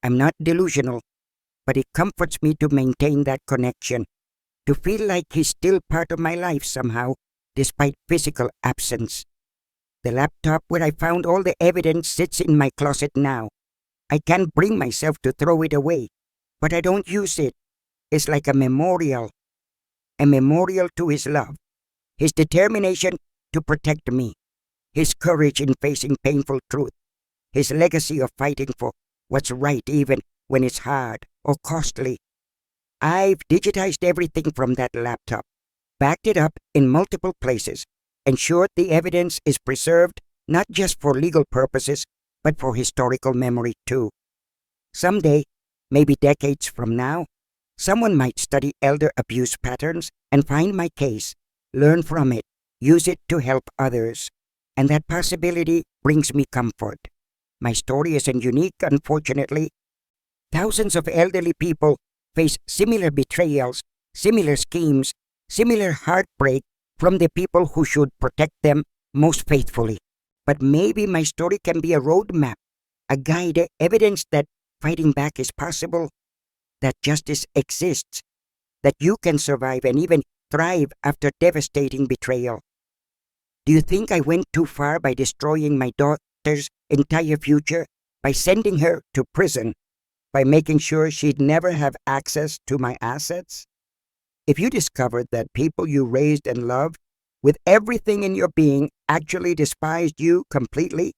I'm not delusional, but it comforts me to maintain that connection, to feel like he's still part of my life somehow, despite physical absence. The laptop where I found all the evidence sits in my closet now. I can't bring myself to throw it away, but I don't use it. It's like a memorial to his love, his determination to protect me, his courage in facing painful truth, his legacy of fighting for what's right even when it's hard or costly. I've digitized everything from that laptop, backed it up in multiple places, ensured the evidence is preserved not just for legal purposes, but for historical memory too. Someday, maybe decades from now, someone might study elder abuse patterns and find my case, learn from it, use it to help others. And that possibility brings me comfort. My story isn't unique, unfortunately. Thousands of elderly people face similar betrayals, similar schemes, similar heartbreak from the people who should protect them most faithfully. But maybe my story can be a roadmap, a guide, evidence that fighting back is possible, that justice exists, that you can survive and even thrive after devastating betrayal? Do you think I went too far by destroying my daughter's entire future, by sending her to prison, by making sure she'd never have access to my assets? If you discovered that people you raised and loved with everything in your being actually despised you completely,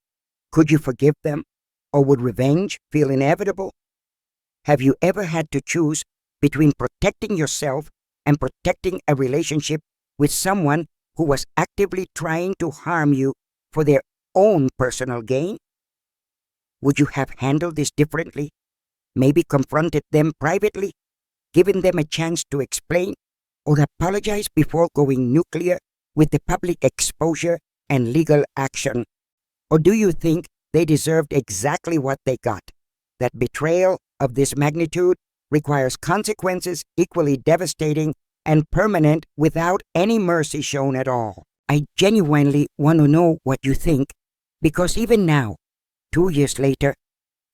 could you forgive them? Or would revenge feel inevitable? Have you ever had to choose between protecting yourself and protecting a relationship with someone who was actively trying to harm you for their own personal gain? Would you have handled this differently? Maybe confronted them privately, given them a chance to explain, or apologize before going nuclear with the public exposure and legal action? Or do you think they deserved exactly what they got? That betrayal of this magnitude requires consequences equally devastating and permanent without any mercy shown at all. I genuinely want to know what you think, because even now, 2 years later,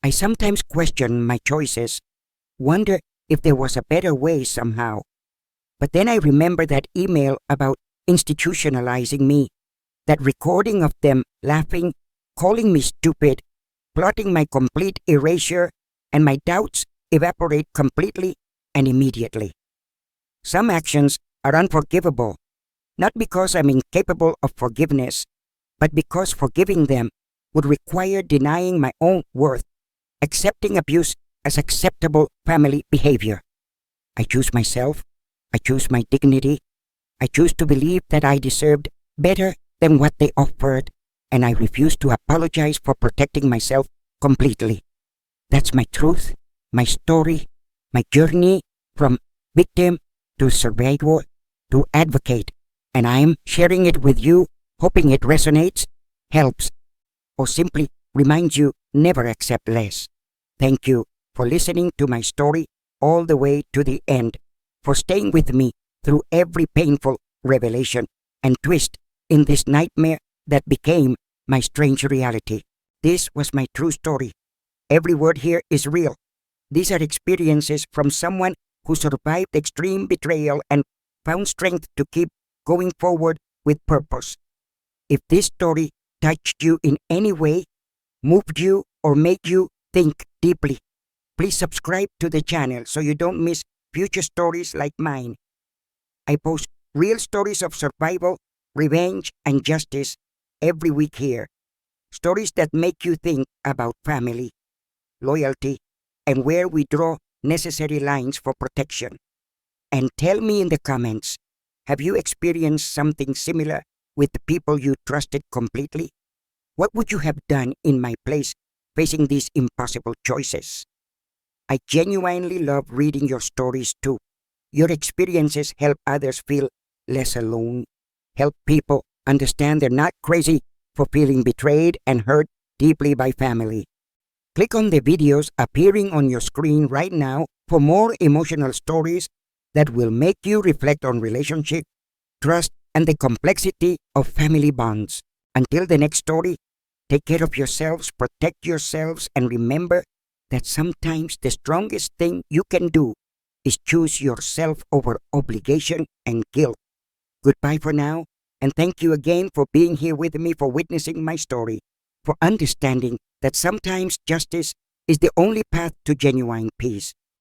I sometimes question my choices, wonder if there was a better way somehow. But then I remember that email about institutionalizing me, that recording of them laughing, calling me stupid, plotting my complete erasure, and my doubts evaporate completely and immediately. Some actions are unforgivable, not because I'm incapable of forgiveness, but because forgiving them would require denying my own worth, accepting abuse as acceptable family behavior. I choose myself, I choose my dignity, I choose to believe that I deserved better than what they offered, and I refuse to apologize for protecting myself completely. That's my truth, my story, my journey from victim to survivor to advocate, and I'm sharing it with you, hoping it resonates, helps, or simply reminds you never accept less. Thank you for listening to my story all the way to the end, for staying with me through every painful revelation and twist in this nightmare that became my strange reality. This was my true story. Every word here is real. These are experiences from someone who survived extreme betrayal and found strength to keep going forward with purpose. If this story touched you in any way, moved you, or made you think deeply, please subscribe to the channel so you don't miss future stories like mine. I post real stories of survival, revenge, and justice every week here. Stories that make you think about family, loyalty, and where we draw necessary lines for protection. And tell me in the comments, have you experienced something similar with the people you trusted completely? What would you have done in my place facing these impossible choices? I genuinely love reading your stories too. Your experiences help others feel less alone, help people understand they're not crazy for feeling betrayed and hurt deeply by family. Click on the videos appearing on your screen right now for more emotional stories that will make you reflect on relationship, trust, and the complexity of family bonds. Until the next story, take care of yourselves, protect yourselves, and remember that sometimes the strongest thing you can do is choose yourself over obligation and guilt. Goodbye for now, and thank you again for being here with me, for witnessing my story, for understanding that sometimes justice is the only path to genuine peace.